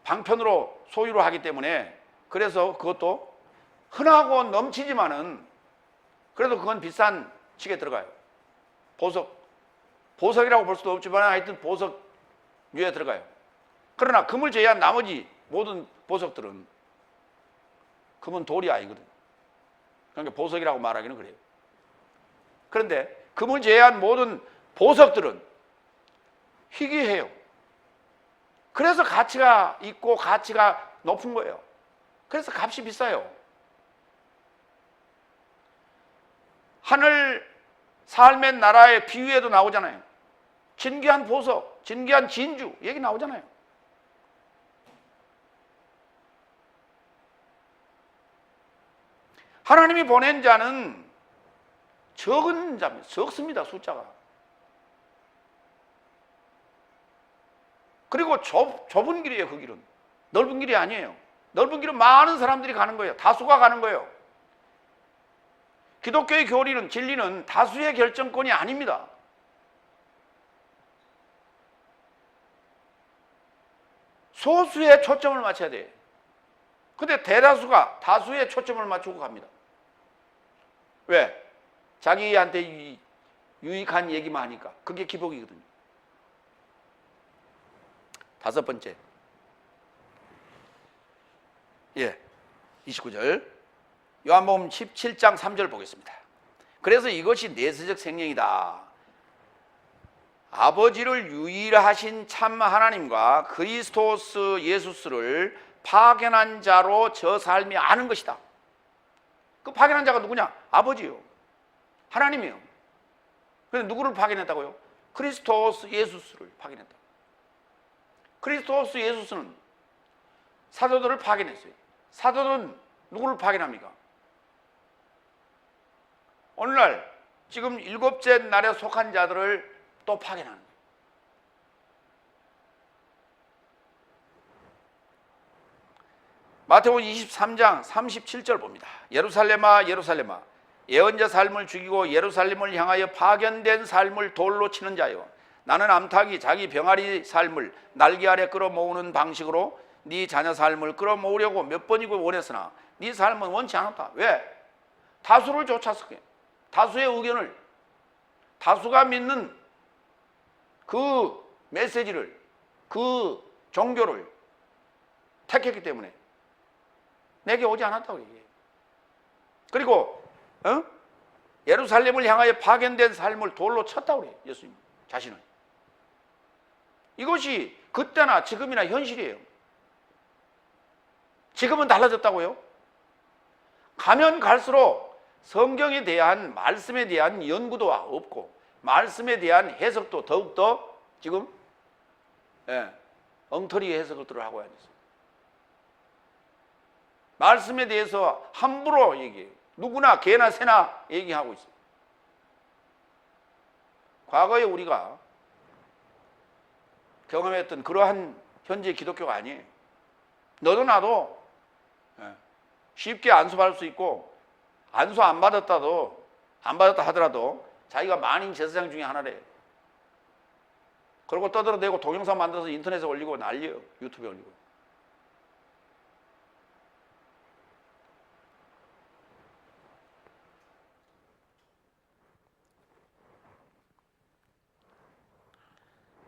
방편으로 소유를 하기 때문에, 그래서 그것도 흔하고 넘치지만은 그래도 그건 비싼 칙에 들어가요. 보석이라고 볼 수도 없지만 하여튼 보석류에 들어가요. 그러나 금을 제외한 나머지 모든 보석들은, 금은 돌이 아니거든. 그러니까 보석이라고 말하기는 그래요. 그런데 금을 제외한 모든 보석들은 희귀해요. 그래서 가치가 있고 가치가 높은 거예요. 그래서 값이 비싸요. 하늘 삶의 나라의 비유에도 나오잖아요. 진귀한 보석, 진귀한 진주 얘기 나오잖아요. 하나님이 보낸 자는 적은 자입니다. 적습니다, 숫자가. 그리고 좁은 길이에요, 그 길은. 넓은 길이 아니에요. 넓은 길은 많은 사람들이 가는 거예요. 다수가 가는 거예요. 기독교의 교리는, 진리는 다수의 결정권이 아닙니다. 소수에 초점을 맞춰야 돼요. 근데 대다수가 다수에 초점을 맞추고 갑니다. 왜? 자기한테 유익한 얘기만 하니까. 그게 기복이거든요. 다섯 번째. 29절. 요한복음 17장 3절 보겠습니다. 그래서 이것이 내세적 생명이다. 아버지를 유일하신 참 하나님과 그리스도스 예수스를 파견한 자로 저 삶이 아는 것이다. 그 파견한 자가 누구냐? 아버지요. 하나님이요. 그래서 누구를 파견했다고요? 그리스도스 예수스를 파견했다. 그리스도스 예수스는 사도들을 파견했어요. 사도는 누구를 파견합니까? 오늘날 지금 7째 날에 속한 자들을 또 파견하는 거예요. 마태복음 23장 37절 봅니다. 예루살렘아 예루살렘아 예언자 삶을 죽이고 예루살렘을 향하여 파견된 삶을 돌로 치는 자여, 나는 암탉이 자기 병아리 삶을 날개 아래 끌어모으는 방식으로 네 자녀 삶을 끌어모으려고 몇 번이고 원했으나 네 삶은 원치 않았다. 왜? 다수를 쫓았을 거예요. 다수의 의견을, 다수가 믿는 그 메시지를, 그 종교를 택했기 때문에 내게 오지 않았다고 얘기해요. 그리고 예루살렘을 향하여 파견된 삶을 돌로 쳤다고 그래요. 예수님 자신을. 이것이 그때나 지금이나 현실이에요. 지금은 달라졌다고요? 가면 갈수록 성경에 대한, 말씀에 대한 연구도 없고 말씀에 대한 해석도 더욱더 지금 엉터리 해석을 하고 앉았어요. 말씀에 대해서 함부로 얘기해요. 누구나 개나 새나 얘기하고 있어요. 과거에 우리가 경험했던 그러한 현재 기독교가 아니에요. 너도 나도 쉽게 안수받을 수 있고, 안수 안 받았다 하더라도 자기가 만인 제사장 중에 하나래요. 그리고 떠들어대고 동영상 만들어서 인터넷에 올리고 난리예요. 유튜브에 올리고.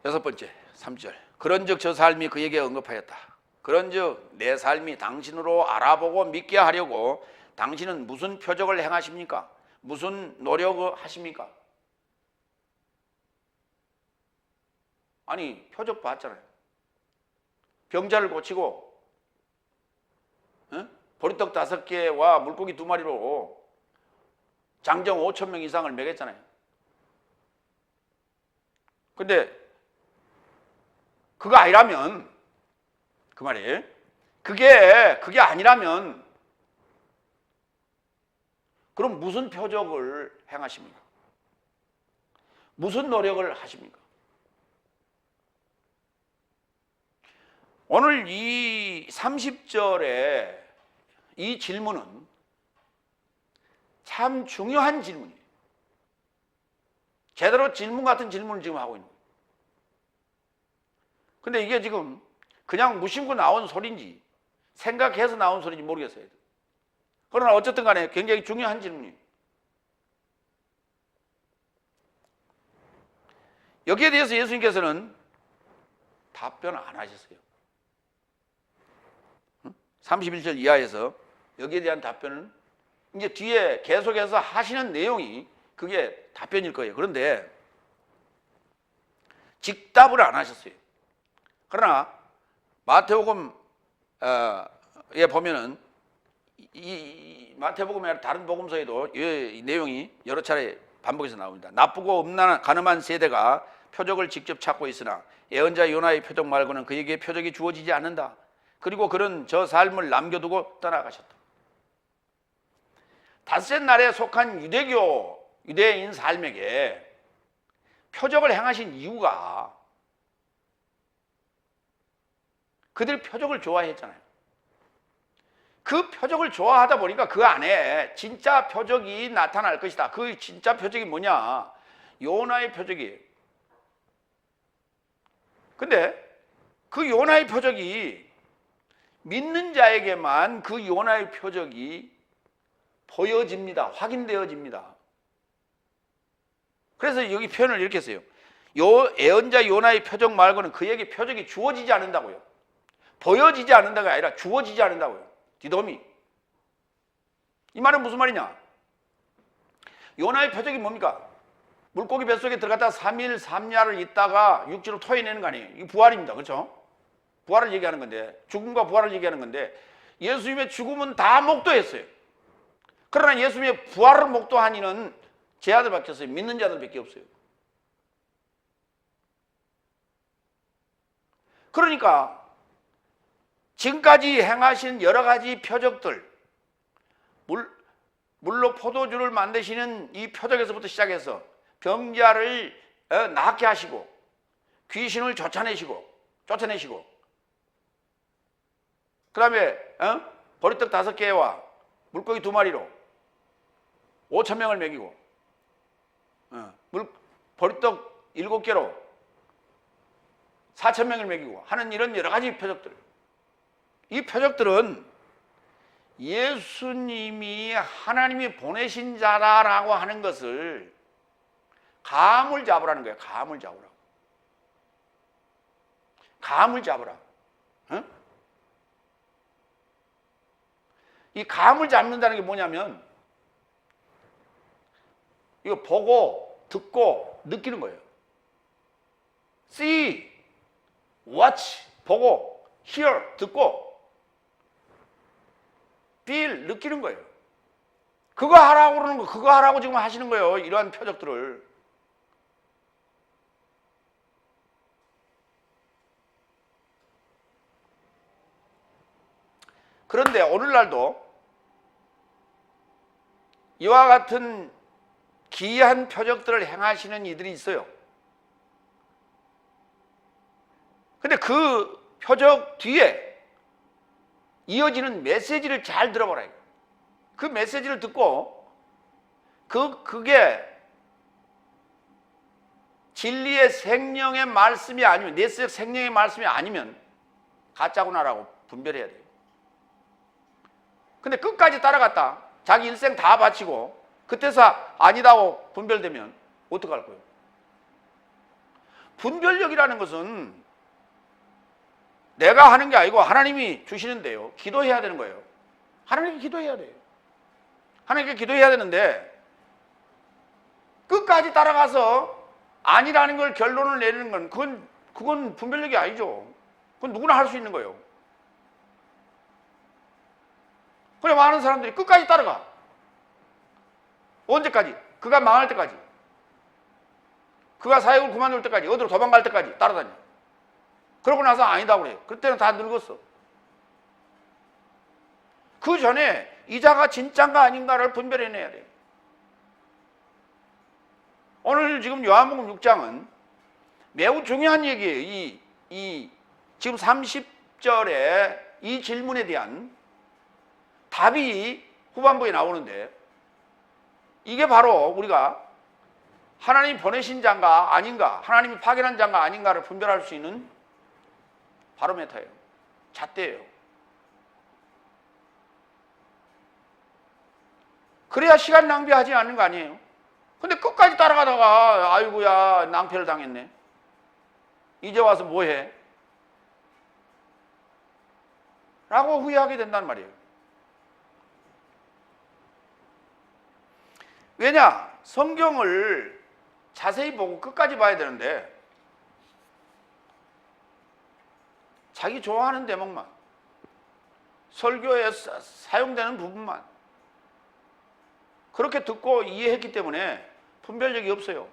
여섯 번째, 3절. 그런즉 저 삶이 그에게 언급하였다. 그런즉 내 삶이 당신으로 알아보고 믿게 하려고 당신은 무슨 표적을 행하십니까? 무슨 노력을 하십니까? 아니, 표적 봤잖아요. 병자를 고치고 보리떡 5개와 물고기 2마리로 장정 5,000명 이상을 먹였잖아요. 근데 그거 아니라면, 그 말이에요. 그게 아니라면 그럼 무슨 표적을 행하십니까? 무슨 노력을 하십니까? 오늘 이 30절에 이 질문은 참 중요한 질문이에요. 제대로 질문 같은 질문을 지금 하고 있는 거예요. 근데 이게 지금 그냥 무심코 나온 소리인지 생각해서 나온 소리인지 모르겠어요. 그러나 어쨌든 간에 굉장히 중요한 질문이에요. 여기에 대해서 예수님께서는 답변 안 하셨어요. 31절 이하에서 여기에 대한 답변은 이제 뒤에 계속해서 하시는 내용이 그게 답변일 거예요. 그런데 직답을 안 하셨어요. 그러나 마태복음에 보면은 이 마태복음이 아니라 다른 복음서에도 이 내용이 여러 차례 반복해서 나옵니다. 나쁘고 음란한 가늠한 세대가 표적을 직접 찾고 있으나 예언자 요나의 표적 말고는 그에게 표적이 주어지지 않는다. 그리고 그는 저 삶을 남겨두고 떠나가셨다. 닷새 날에 속한 유대인 삶에게 표적을 행하신 이유가 그들이 표적을 좋아했잖아요. 그 표적을 좋아하다 보니까 그 안에 진짜 표적이 나타날 것이다. 그 진짜 표적이 뭐냐? 요나의 표적이에요. 근데 그 요나의 표적이 믿는 자에게만 그 요나의 표적이 보여집니다. 확인되어집니다. 그래서 여기 표현을 이렇게 했어요. 예언자 요나의 표적 말고는 그에게 표적이 주어지지 않는다고요. 보여지지 않는다가 아니라 주어지지 않는다고요. 디도미. 이 말은 무슨 말이냐? 요나의 표적이 뭡니까? 물고기 뱃속에 들어갔다 3일 3야를 있다가 육지로 토해내는 거 아니에요. 이게 부활입니다. 그렇죠? 부활을 얘기하는 건데, 죽음과 부활을 얘기하는 건데, 예수님의 죽음은 다 목도했어요. 그러나 예수님의 부활을 목도한 이는 제 아들밖에 없어요. 믿는 자들밖에 없어요. 그러니까 지금까지 행하신 여러 가지 표적들, 물로 포도주를 만드시는 이 표적에서부터 시작해서 병자를 낫게 하시고 귀신을 쫓아내시고 그 다음에 보리떡 5개와 물고기 2마리로 5,000명을 먹이고 보리떡 7개로 4,000명을 먹이고 하는 이런 여러 가지 표적들, 이 표적들은 예수님이 하나님이 보내신 자라라고 하는 것을 감을 잡으라는 거예요. 감을 잡으라. 감을 잡으라. 응? 이 감을 잡는다는 게 뭐냐면 이거 보고 듣고 느끼는 거예요. See, watch, 보고, hear, 듣고, feel, 느끼는 거예요. 그거 하라고 그러는 거, 그거 하라고 지금 하시는 거예요. 이러한 표적들을. 그런데 오늘날도 이와 같은 기이한 표적들을 행하시는 이들이 있어요. 근데 그 표적 뒤에 이어지는 메시지를 잘 들어보라. 그 메시지를 듣고 그게 진리의 생명의 말씀이 아니면 내 생명의 말씀이 아니면 가짜구나라고 분별해야 돼요. 근데 끝까지 따라갔다 자기 일생 다 바치고 그때서 아니다고 분별되면 어떡할 거예요? 분별력이라는 것은 내가 하는 게 아니고 하나님이 주시는데요. 기도해야 되는 거예요. 하나님께 기도해야 돼요. 하나님께 기도해야 되는데 끝까지 따라가서 아니라는 걸 결론을 내리는 건 그건 분별력이 아니죠. 그건 누구나 할 수 있는 거예요. 그래 많은 사람들이 끝까지 따라가. 언제까지? 그가 망할 때까지. 그가 사역을 그만둘 때까지. 어디로 도망갈 때까지 따라다녀. 그러고 나서 아니다 그래. 그때는 다 늙었어. 그 전에 이 자가 진짜인가 아닌가를 분별해내야 돼. 오늘 지금 요한복음 6장은 매우 중요한 얘기예요. 이 지금 30절에 이 질문에 대한 답이 후반부에 나오는데 이게 바로 우리가 하나님이 보내신 자인가 아닌가, 하나님이 파견한 자인가 아닌가를 분별할 수 있는 바로메터예요. 잣대예요. 그래야 시간 낭비하지 않는 거 아니에요? 근데 끝까지 따라가다가 아이고야 낭패를 당했네. 이제 와서 뭐해? 라고 후회하게 된단 말이에요. 왜냐? 성경을 자세히 보고 끝까지 봐야 되는데 자기 좋아하는 대목만, 설교에 사용되는 부분만 그렇게 듣고 이해했기 때문에 분별력이 없어요.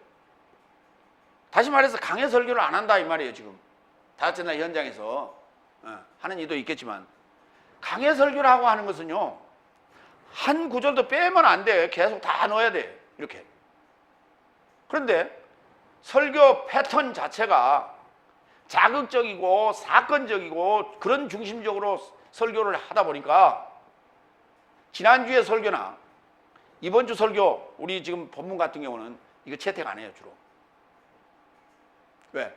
다시 말해서 강해 설교를 안 한다 이 말이에요. 지금 다같이 날 현장에서 하는 이도 있겠지만, 강해 설교라고 하는 것은요, 한 구절도 빼면 안 돼. 계속 다 넣어야 돼. 이렇게. 그런데 설교 패턴 자체가 자극적이고 사건적이고 그런 중심적으로 설교를 하다 보니까, 지난주에 설교나 이번 주 설교, 우리 지금 본문 같은 경우는 이거 채택 안 해요. 주로. 왜?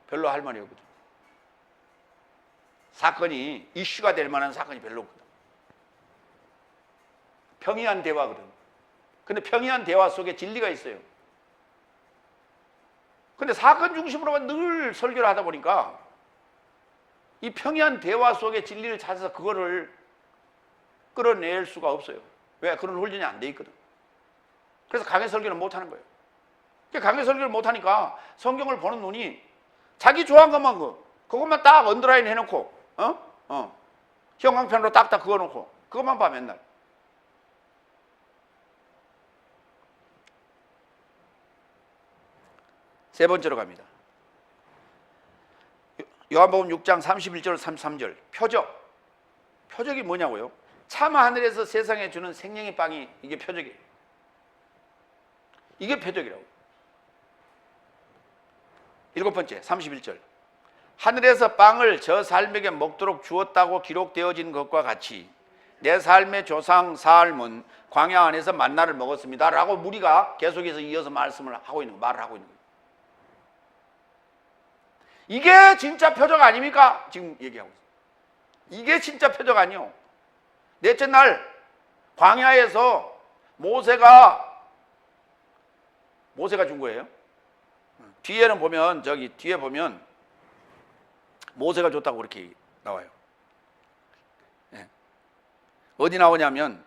별로 할 말이 없거든. 사건이 이슈가 될 만한 사건이 별로 없거든. 평이한 대화거든. 근데 평이한 대화 속에 진리가 있어요. 근데 사건 중심으로만 늘 설교를 하다 보니까 이 평이한 대화 속에 진리를 찾아서 그거를 끌어낼 수가 없어요. 왜? 그런 훈련이 안 돼 있거든. 그래서 강해 설교는 못 하는 거예요. 강해 설교를 못 하니까 성경을 보는 눈이 자기 좋아하는 것만 그것만 딱 언더라인 해놓고 형광펜으로 딱딱 그어놓고 그것만 봐 맨날. 세 번째로 갑니다. 요한복음 6장 31절 33절 표적. 표적이 뭐냐고요? 참 하늘에서 세상에 주는 생명의 빵이 이게 표적이에요. 이게 표적이라고. 일곱 번째 31절 하늘에서 빵을 저 삶에게 먹도록 주었다고 기록되어진 것과 같이 내 삶의 조상 삶은 광야 안에서 만나를 먹었습니다 라고 무리가 계속해서 이어서 말을 하고 있는 거예요. 이게 진짜 표적 아닙니까? 지금 얘기하고 있어요. 이게 진짜 표적 아니요. 넷째 날 광야에서 모세가 준 거예요. 뒤에는 보면 뒤에 보면 모세가 줬다고 그렇게 나와요. 네. 어디 나오냐면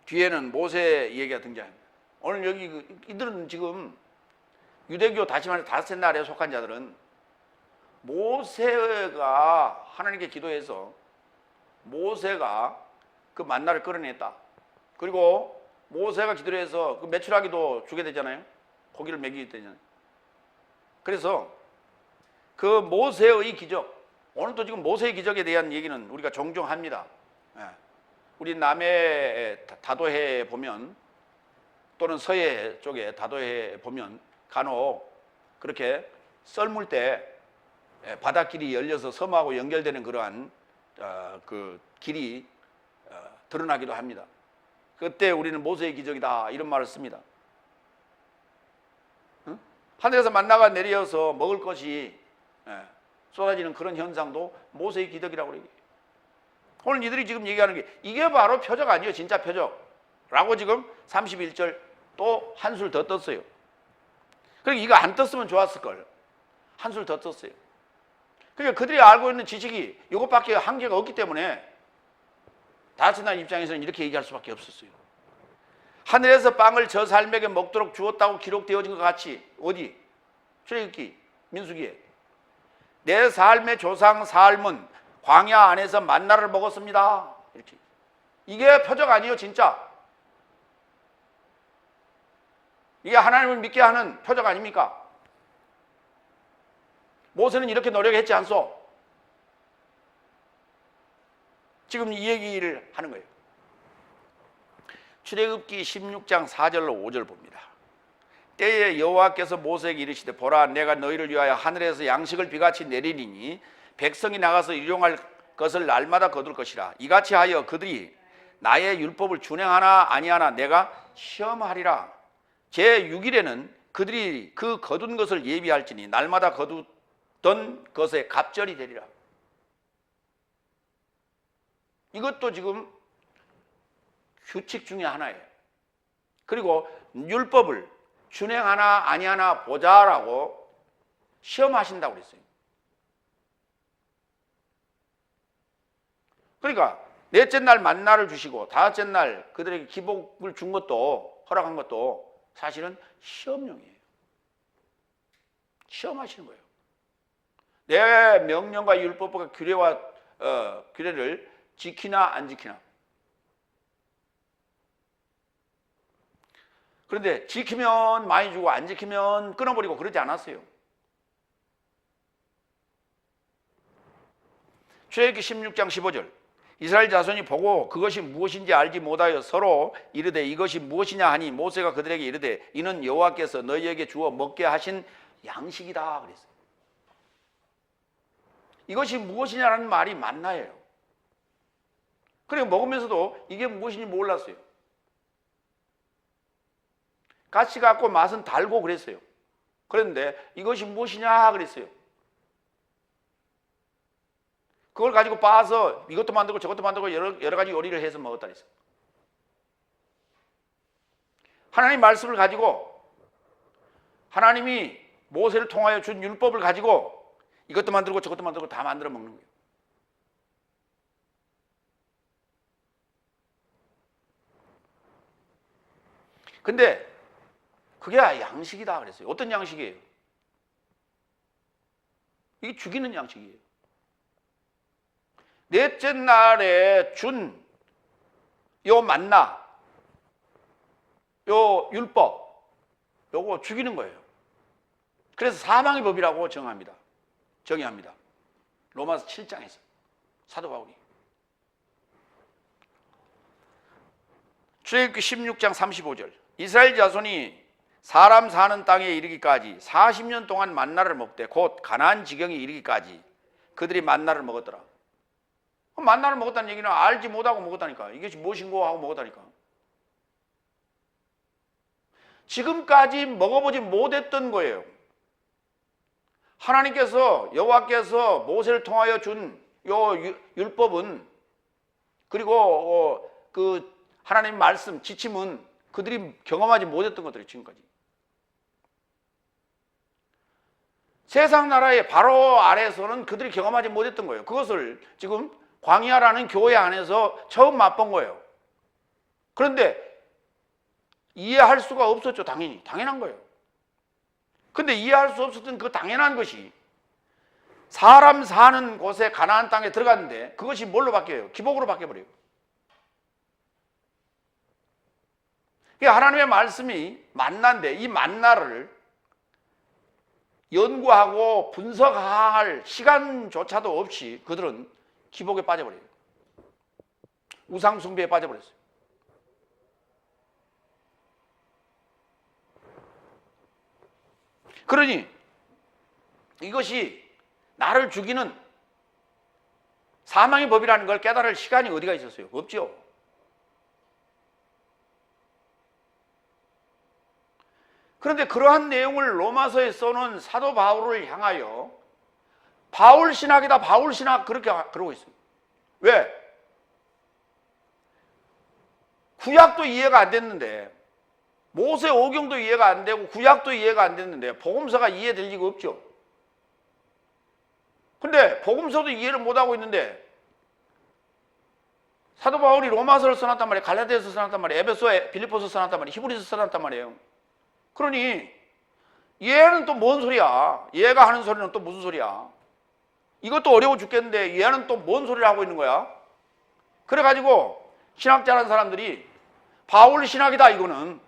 뒤에는 모세 얘기가 등장합니다. 오늘 여기 이들은 지금 유대교 다시 말해서 다섯째 날에 속한 자들은 모세가 하나님께 기도해서 모세가 그 만나를 끌어냈다. 그리고 모세가 기도를 해서 그 메추라기도 주게 되잖아요. 고기를 먹이게 되잖아요. 그래서 그 모세의 기적, 오늘도 지금 모세의 기적에 대한 얘기는 우리가 종종 합니다. 우리 남해 다도해에 보면 또는 서해 쪽에 다도해에 보면 간혹 그렇게 썰물 때 바닷길이 열려서 섬하고 연결되는 그러한 그 길이 드러나기도 합니다. 그때 우리는 모세의 기적이다 이런 말을 씁니다. 하늘에서 만나가 내려서 먹을 것이 쏟아지는 그런 현상도 모세의 기적이라고 그래요. 오늘 이들이 지금 얘기하는 게 이게 바로 표적 아니에요. 진짜 표적라고 지금 31절 또 한술 더 떴어요. 그러니까 이거 안 떴으면 좋았을걸. 한술 더 떴어요. 그러니까 그들이 알고 있는 지식이 이것밖에 한계가 없기 때문에 다섯째 날 입장에서는 이렇게 얘기할 수밖에 없었어요. 하늘에서 빵을 저 삶에게 먹도록 주었다고 기록되어진 것 같이 어디? 출애굽기 민수기에 내 삶의 조상 삶은 광야 안에서 만나를 먹었습니다. 이렇게. 이게 표적 아니에요, 진짜. 이게 하나님을 믿게 하는 표적 아닙니까? 모세는 이렇게 노력했지 않소? 지금 이 얘기를 하는 거예요. 출애굽기 16장 4절로 5절 봅니다. 때에 여호와께서 모세에게 이르시되 보라 내가 너희를 위하여 하늘에서 양식을 비같이 내리리니 백성이 나가서 일용할 것을 날마다 거둘 것이라. 이같이 하여 그들이 나의 율법을 준행하나 아니하나 내가 시험하리라. 제6일에는 그들이 그 거둔 것을 예비할지니 날마다 거두던 것에 갑절이 되리라. 이것도 지금 규칙 중에 하나예요. 그리고 율법을 준행하나 아니하나 보자라고 시험하신다고 그랬어요. 그러니까 넷째 날 만나를 주시고 다섯째 날 그들에게 기복을 준 것도, 허락한 것도 사실은 시험용이에요. 시험하시는 거예요. 내 명령과 율법과 규례와 규례를 지키나 안 지키나. 그런데 지키면 많이 주고 안 지키면 끊어버리고 그러지 않았어요. 출애굽기 16장 15절. 이스라엘 자손이 보고 그것이 무엇인지 알지 못하여 서로 이르되 이것이 무엇이냐 하니 모세가 그들에게 이르되 이는 여호와께서 너희에게 주어 먹게 하신 양식이다 그랬어요. 이것이 무엇이냐라는 말이 만나예요. 그리고 먹으면서도 이게 무엇인지 몰랐어요. 같이 갖고 맛은 달고 그랬어요. 그런데 이것이 무엇이냐 그랬어요. 그걸 가지고 빻아서 이것도 만들고 저것도 만들고 여러 가지 요리를 해서 먹었다 그랬어요. 하나님 말씀을 가지고 하나님이 모세를 통하여 준 율법을 가지고 이것도 만들고 저것도 만들고 다 만들어 먹는 거예요. 근데 그게 양식이다 그랬어요. 어떤 양식이에요? 이게 죽이는 양식이에요. 넷째 날에 준 요 만나, 요 율법, 요거 죽이는 거예요. 그래서 사망의 법이라고 정의합니다. 로마서 7장에서 사도 바울이. 출애굽기 16장 35절. 이스라엘 자손이 사람 사는 땅에 이르기까지 40년 동안 만나를 먹되 곧 가나안 지경에 이르기까지 그들이 만나를 먹었더라. 만나를 먹었다는 얘기는 알지 못하고 먹었다니까. 이것이 무엇인고 하고 먹었다니까. 지금까지 먹어보지 못했던 거예요. 하나님께서 여호와께서 모세를 통하여 준 요 율법은, 그리고 그 하나님 말씀 지침은 그들이 경험하지 못했던 것들이 지금까지. 세상 나라의 바로 아래에서는 그들이 경험하지 못했던 거예요. 그것을 지금 광야라는 교회 안에서 처음 맛본 거예요. 그런데 이해할 수가 없었죠. 당연한 거예요. 근데 이해할 수 없었던 그 당연한 것이 사람 사는 곳에 가나안 땅에 들어갔는데 그것이 뭘로 바뀌어요? 기복으로 바뀌어버려요. 하나님의 말씀이 만나인데 이 만나를 연구하고 분석할 시간조차도 없이 그들은 기복에 빠져버려요. 우상 숭배에 빠져버렸어요. 그러니 이것이 나를 죽이는 사망의 법이라는 걸 깨달을 시간이 어디가 있었어요? 없죠. 그런데 그러한 내용을 로마서에 써놓은 사도 바울을 향하여 바울 신학이다, 바울 신학 그렇게 그러고 있어요. 왜? 구약도 이해가 안 됐는데, 모세 오경도 이해가 안 되고 구약도 이해가 안 됐는데 복음서가 이해될 리가 없죠. 근데 복음서도 이해를 못하고 있는데 사도 바울이 로마서를 써놨단 말이에요. 갈라디아서 써놨단 말이에요. 에베소에 빌립보서 써놨단 말이에요. 히브리서 써놨단 말이에요. 그러니 얘는 또 뭔 소리야? 얘가 하는 소리는 또 무슨 소리야? 이것도 어려워 죽겠는데 얘는 또 뭔 소리를 하고 있는 거야? 그래가지고 신학자라는 사람들이 바울 신학이다 이거는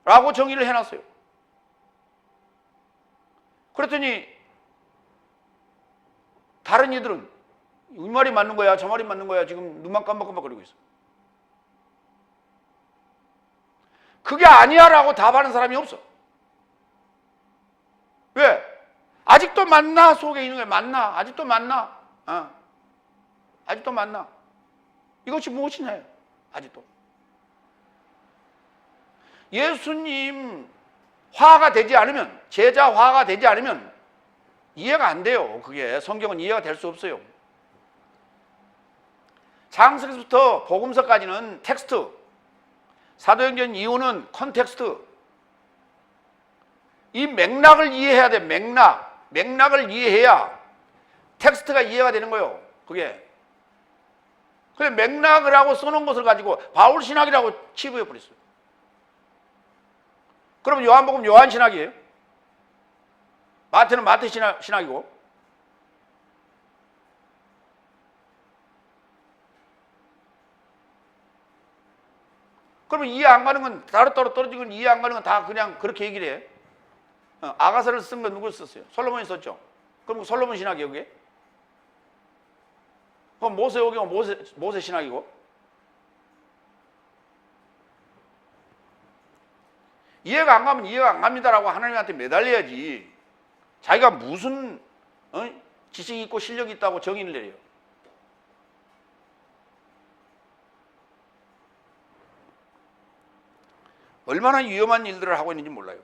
라고 정의를 해놨어요. 그랬더니 다른 이들은 이 말이 맞는 거야 저 말이 맞는 거야 지금 눈만 깜박깜박거리고 있어. 그게 아니야 라고 답하는 사람이 없어. 왜? 아직도 만나 속에 있는 거야. 만나. 아직도 만나. 아직도 만나. 이것이 무엇이냐? 아직도. 예수님 화가 되지 않으면, 제자 화가 되지 않으면 이해가 안 돼요. 그게 성경은 이해가 될 수 없어요. 창세기부터 복음서까지는 텍스트, 사도행전 이후는 컨텍스트. 이 맥락을 이해해야 돼. 맥락을 이해해야 텍스트가 이해가 되는 거예요. 그게 그래 맥락을 하고 써놓은 것을 가지고 바울 신학이라고 치부해 버렸어요. 그러면 요한복음 요한 신학이에요. 마태는 마태 신학이고. 그러면 이해 안 가는 건 따로따로 떨어지고 이해 안 가는 건 다 그냥 그렇게 얘기를 해. 아가서를 쓴 건 누구 썼어요? 솔로몬이 썼죠. 그럼 솔로몬 신학이에요, 그게? 그럼 모세오경은 모세 신학이고. 이해가 안 가면 이해가 안 갑니다라고 하나님한테 매달려야지. 자기가 무슨 지식이 있고 실력이 있다고 정의를 내려요. 얼마나 위험한 일들을 하고 있는지 몰라요.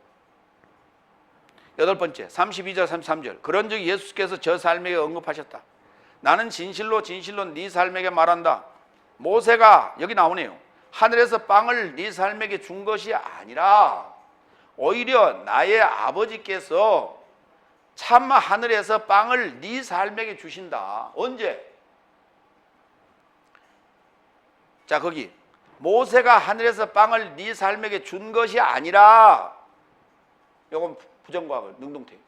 여덟 번째, 32절 33절. 그런즉 예수께서 저 삶에게 언급하셨다. 나는 진실로 진실로 네 삶에게 말한다. 모세가 여기 나오네요. 하늘에서 빵을 네 삶에게 준 것이 아니라 오히려 나의 아버지께서 참 하늘에서 빵을 네 삶에게 주신다. 언제? 자, 거기 모세가 하늘에서 빵을 네 삶에게 준 것이 아니라, 요건 부정과거 능동태.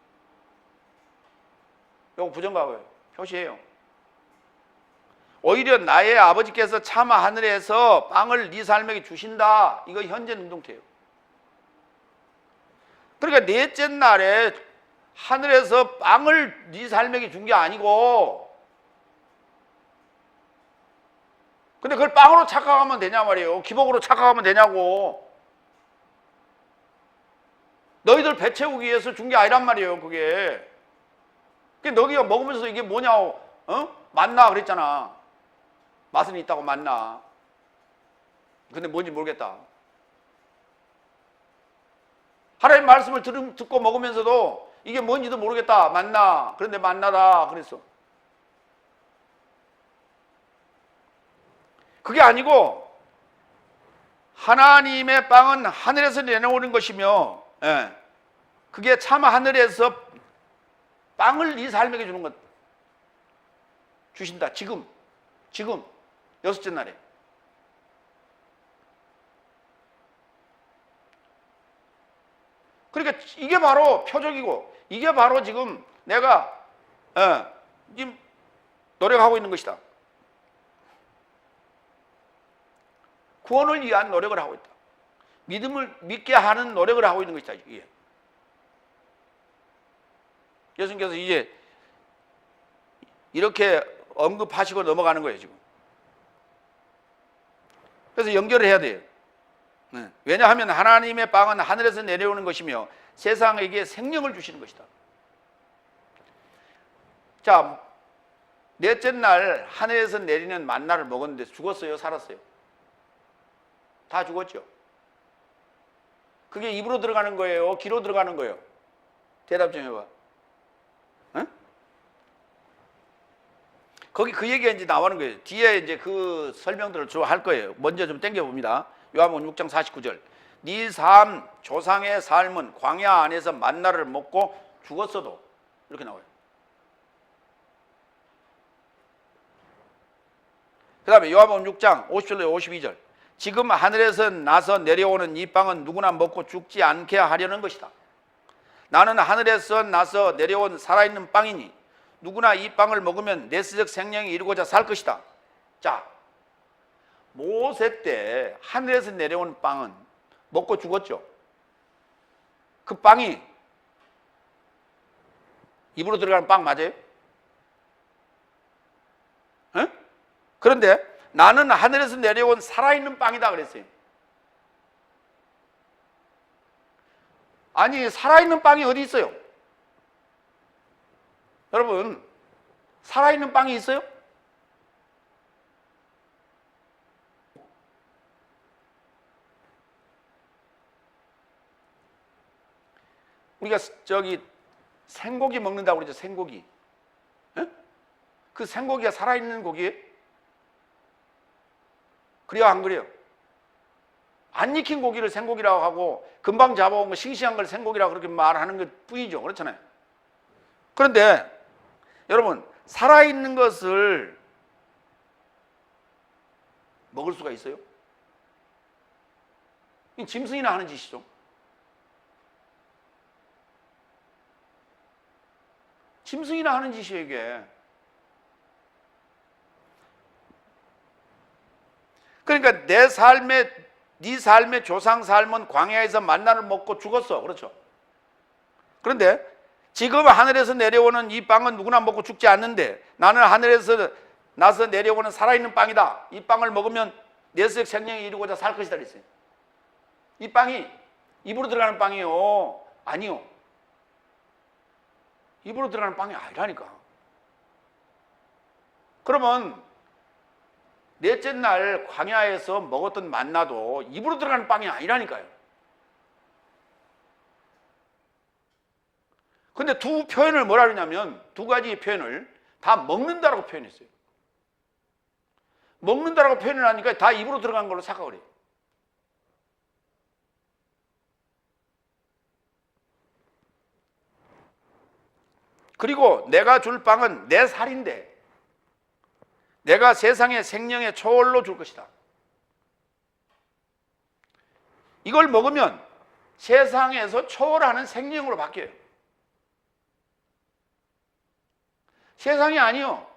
요거 부정과거예요. 표시해요. 오히려 나의 아버지께서 참 하늘에서 빵을 네 삶에게 주신다. 이거 현재 능동태예요. 그러니까 넷째 날에 하늘에서 빵을 네 삶에게 준 게 아니고, 근데 그걸 빵으로 착각하면 되냐 말이에요. 기복으로 착각하면 되냐고. 너희들 배 채우기 위해서 준 게 아니란 말이에요, 그게. 너희가 먹으면서 이게 뭐냐고, 만나 그랬잖아. 맛은 있다고 만나. 근데 뭔지 모르겠다. 하나님 말씀을 듣고 먹으면서도 이게 뭔지도 모르겠다. 만나. 그런데 만나다 그랬어. 그게 아니고 하나님의 빵은 하늘에서 내려오는 것이며, 그게 참 하늘에서 빵을 네 삶에게 주는 것 주신다. 지금 여섯째 날에. 그러니까 이게 바로 표적이고, 이게 바로 지금 내가 지금 노력하고 있는 것이다. 구원을 위한 노력을 하고 있다. 믿음을 믿게 하는 노력을 하고 있는 것이다. 이게. 예수님께서 이제 이렇게 언급하시고 넘어가는 거예요, 지금. 그래서 연결을 해야 돼요. 왜냐하면 하나님의 빵은 하늘에서 내려오는 것이며 세상에게 생명을 주시는 것이다. 자, 넷째 날 하늘에서 내리는 만나를 먹었는데 죽었어요? 살았어요? 다 죽었죠. 그게 입으로 들어가는 거예요? 귀로 들어가는 거예요? 대답 좀 해봐. 응? 거기 그 얘기가 이제 나오는 거예요. 뒤에 이제 그 설명들을 좀 할 거예요. 먼저 좀 땡겨봅니다. 요한복음 6장 49절. 네 삶, 조상의 삶은 광야 안에서 만나를 먹고 죽었어도, 이렇게 나와요. 그 다음에 요한복음 6장 50절로 52절. 지금 하늘에서 나서 내려오는 이 빵은 누구나 먹고 죽지 않게 하려는 것이다. 나는 하늘에서 나서 내려온 살아있는 빵이니 누구나 이 빵을 먹으면 내세적 생명이 이루고자 살 것이다. 자, 모세 때 하늘에서 내려온 빵은 먹고 죽었죠. 그 빵이 입으로 들어가는 빵 맞아요? 응? 그런데 나는 하늘에서 내려온 살아있는 빵이다 그랬어요. 아니, 살아있는 빵이 어디 있어요? 여러분, 살아있는 빵이 있어요? 우리가 저기 생고기 먹는다고 그러죠. 생고기. 에? 그 생고기가 살아있는 고기예요? 그래요, 안 그래요? 안 익힌 고기를 생고기라고 하고 금방 잡아온 거 싱싱한 걸 생고기라고 그렇게 말하는 것 뿐이죠. 그렇잖아요. 그런데 여러분, 살아있는 것을 먹을 수가 있어요? 이 짐승이나 하는 짓이죠. 짐승이나 하는 짓이에요, 이게. 그러니까 네 삶의 조상 삶은 광야에서 만나를 먹고 죽었어. 그렇죠? 그런데 지금 하늘에서 내려오는 이 빵은 누구나 먹고 죽지 않는데 나는 하늘에서 나서 내려오는 살아있는 빵이다. 이 빵을 먹으면 내세적 생명에 이르고자 살 것이다 그랬어요. 이 빵이 입으로 들어가는 빵이요? 아니요. 입으로 들어가는 빵이 아니라니까. 그러면 넷째 날 광야에서 먹었던 만나도 입으로 들어가는 빵이 아니라니까요. 근데 두 표현을 뭐라 그러냐면 두 가지 표현을 다 먹는다라고 표현했어요. 먹는다라고 표현을 하니까 다 입으로 들어간 걸로 착각을 해요. 그리고 내가 줄 빵은 내 살인데 내가 세상의 생명의 초월로 줄 것이다. 이걸 먹으면 세상에서 초월하는 생명으로 바뀌어요. 세상이 아니요.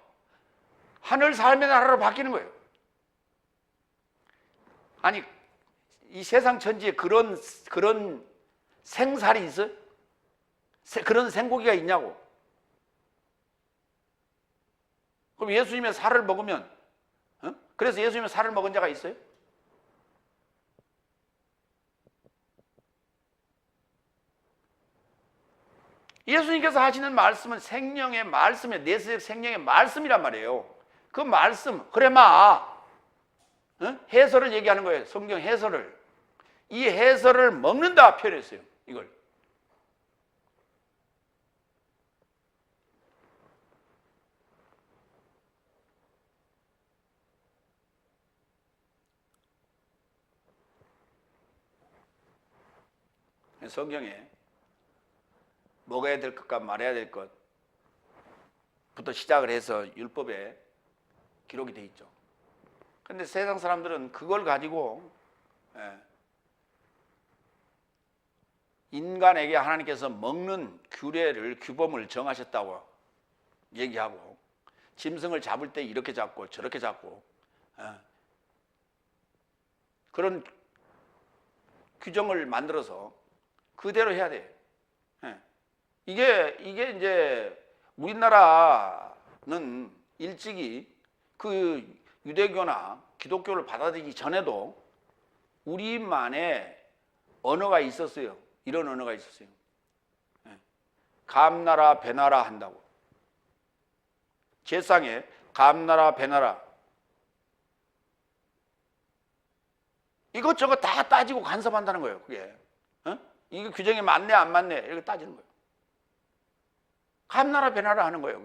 하늘 삶의 나라로 바뀌는 거예요. 아니, 이 세상 천지에 그런 생살이 있어요? 그런 생고기가 있냐고. 그럼 예수님의 살을 먹으면, 그래서 예수님의 살을 먹은 자가 있어요? 예수님께서 하시는 말씀은 생명의 말씀의 내세적 생명의 말씀이란 말이에요. 그 말씀, 그래마 해설을 얘기하는 거예요. 성경 해설을. 이 해설을 먹는다 표현했어요. 이걸. 성경에 먹어야 될 것과 말해야 될 것부터 시작을 해서 율법에 기록이 돼 있죠. 그런데 세상 사람들은 그걸 가지고 인간에게 하나님께서 먹는 규범을 정하셨다고 얘기하고 짐승을 잡을 때 이렇게 잡고 저렇게 잡고 그런 규정을 만들어서 그대로 해야 돼. 이게 이제 우리나라는 일찍이 그 유대교나 기독교를 받아들이기 전에도 우리만의 언어가 있었어요. 이런 언어가 있었어요. 감나라 배나라 한다고. 제상에 감나라 배나라 이것저것 다 따지고 간섭한다는 거예요. 그게 이게 규정에 맞네 안 맞네 이렇게 따지는 거예요. 감나라 배나라 하는 거예요.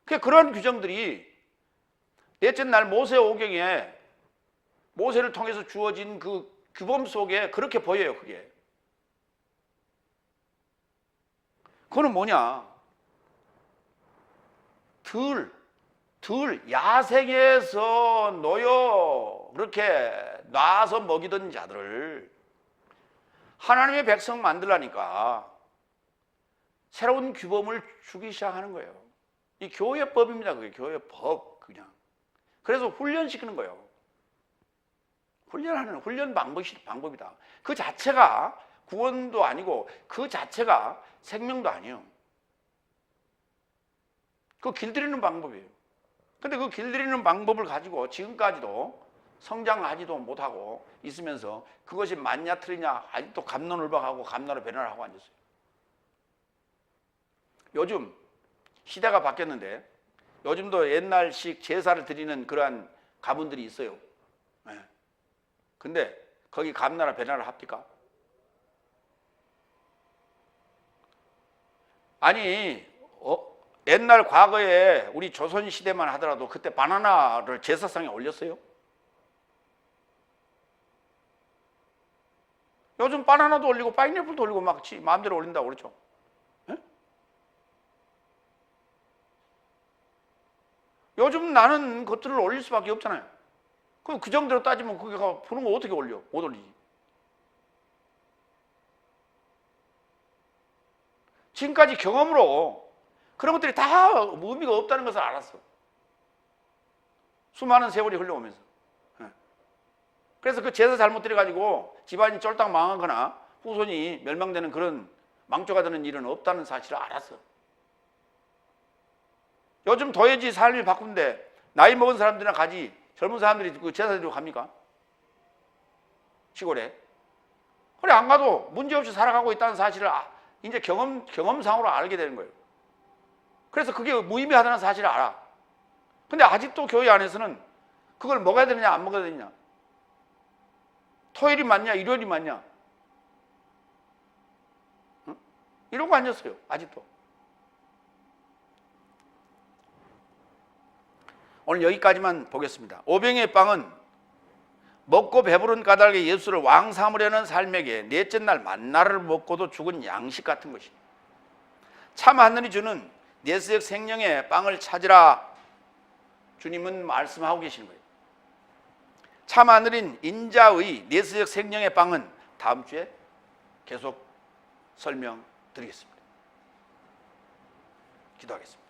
그게 그런 규정들이 넷째 날 모세 오경에 모세를 통해서 주어진 그 규범 속에 그렇게 보여요. 그거는 뭐냐? 야생에서 놓여 그렇게 놔서 먹이던 자들을 하나님의 백성 만들라니까 새로운 규범을 주기 시작하는 거예요. 이 교회법입니다. 그게 교회법 그냥. 그래서 훈련시키는 거예요. 훈련 방법이다. 그 자체가 구원도 아니고 그 자체가 생명도 아니에요. 그 길들이는 방법이에요. 근데 그 길들이는 방법을 가지고 지금까지도 성장하지도 못하고 있으면서 그것이 맞냐 틀리냐 아직도 갑론을박하고 감나라 배나라 하고 앉았어요. 요즘 시대가 바뀌었는데 요즘도 옛날식 제사를 드리는 그러한 가문들이 있어요. 근데 거기 감나라 배나라 합니까? 아니 옛날 과거에 우리 조선 시대만 하더라도 그때 바나나를 제사상에 올렸어요? 요즘 바나나도 올리고 파인애플도 올리고 막 마음대로 올린다고 그러죠. 요즘 나는 것들을 올릴 수밖에 없잖아요. 그럼 그 정도로 따지면 거기가 부는 거 어떻게 올려? 못 올리지. 지금까지 경험으로 그런 것들이 다 의미가 없다는 것을 알았어. 수많은 세월이 흘러오면서. 그래서 그 제사 잘못 들여가지고 집안이 쫄딱 망하거나 후손이 멸망되는 그런 망조가 되는 일은 없다는 사실을 알았어. 요즘 도예지 삶이 바쁜데 나이 먹은 사람들이나 가지 젊은 사람들이 그 제사 드리고 갑니까? 시골에. 그래 안 가도 문제없이 살아가고 있다는 사실을 이제 경험상으로 알게 되는 거예요. 그래서 그게 무의미하다는 사실을 알아. 근데 아직도 교회 안에서는 그걸 먹어야 되느냐 안 먹어야 되느냐, 토요일이 맞냐 일요일이 맞냐, 응? 이런 거 아니었어요 아직도. 오늘 여기까지만 보겠습니다. 오병이의 빵은 먹고 배부른 까닭에 예수를 왕 삼으려는 삶에게 넷째 날 만나를 먹고도 죽은 양식 같은 것입니다. 참 하늘이 주는 내세역 생명의 빵을 찾으라 주님은 말씀하고 계시는 거예요. 참 하늘인 인자의 내세역 생명의 빵은 다음 주에 계속 설명드리겠습니다. 기도하겠습니다.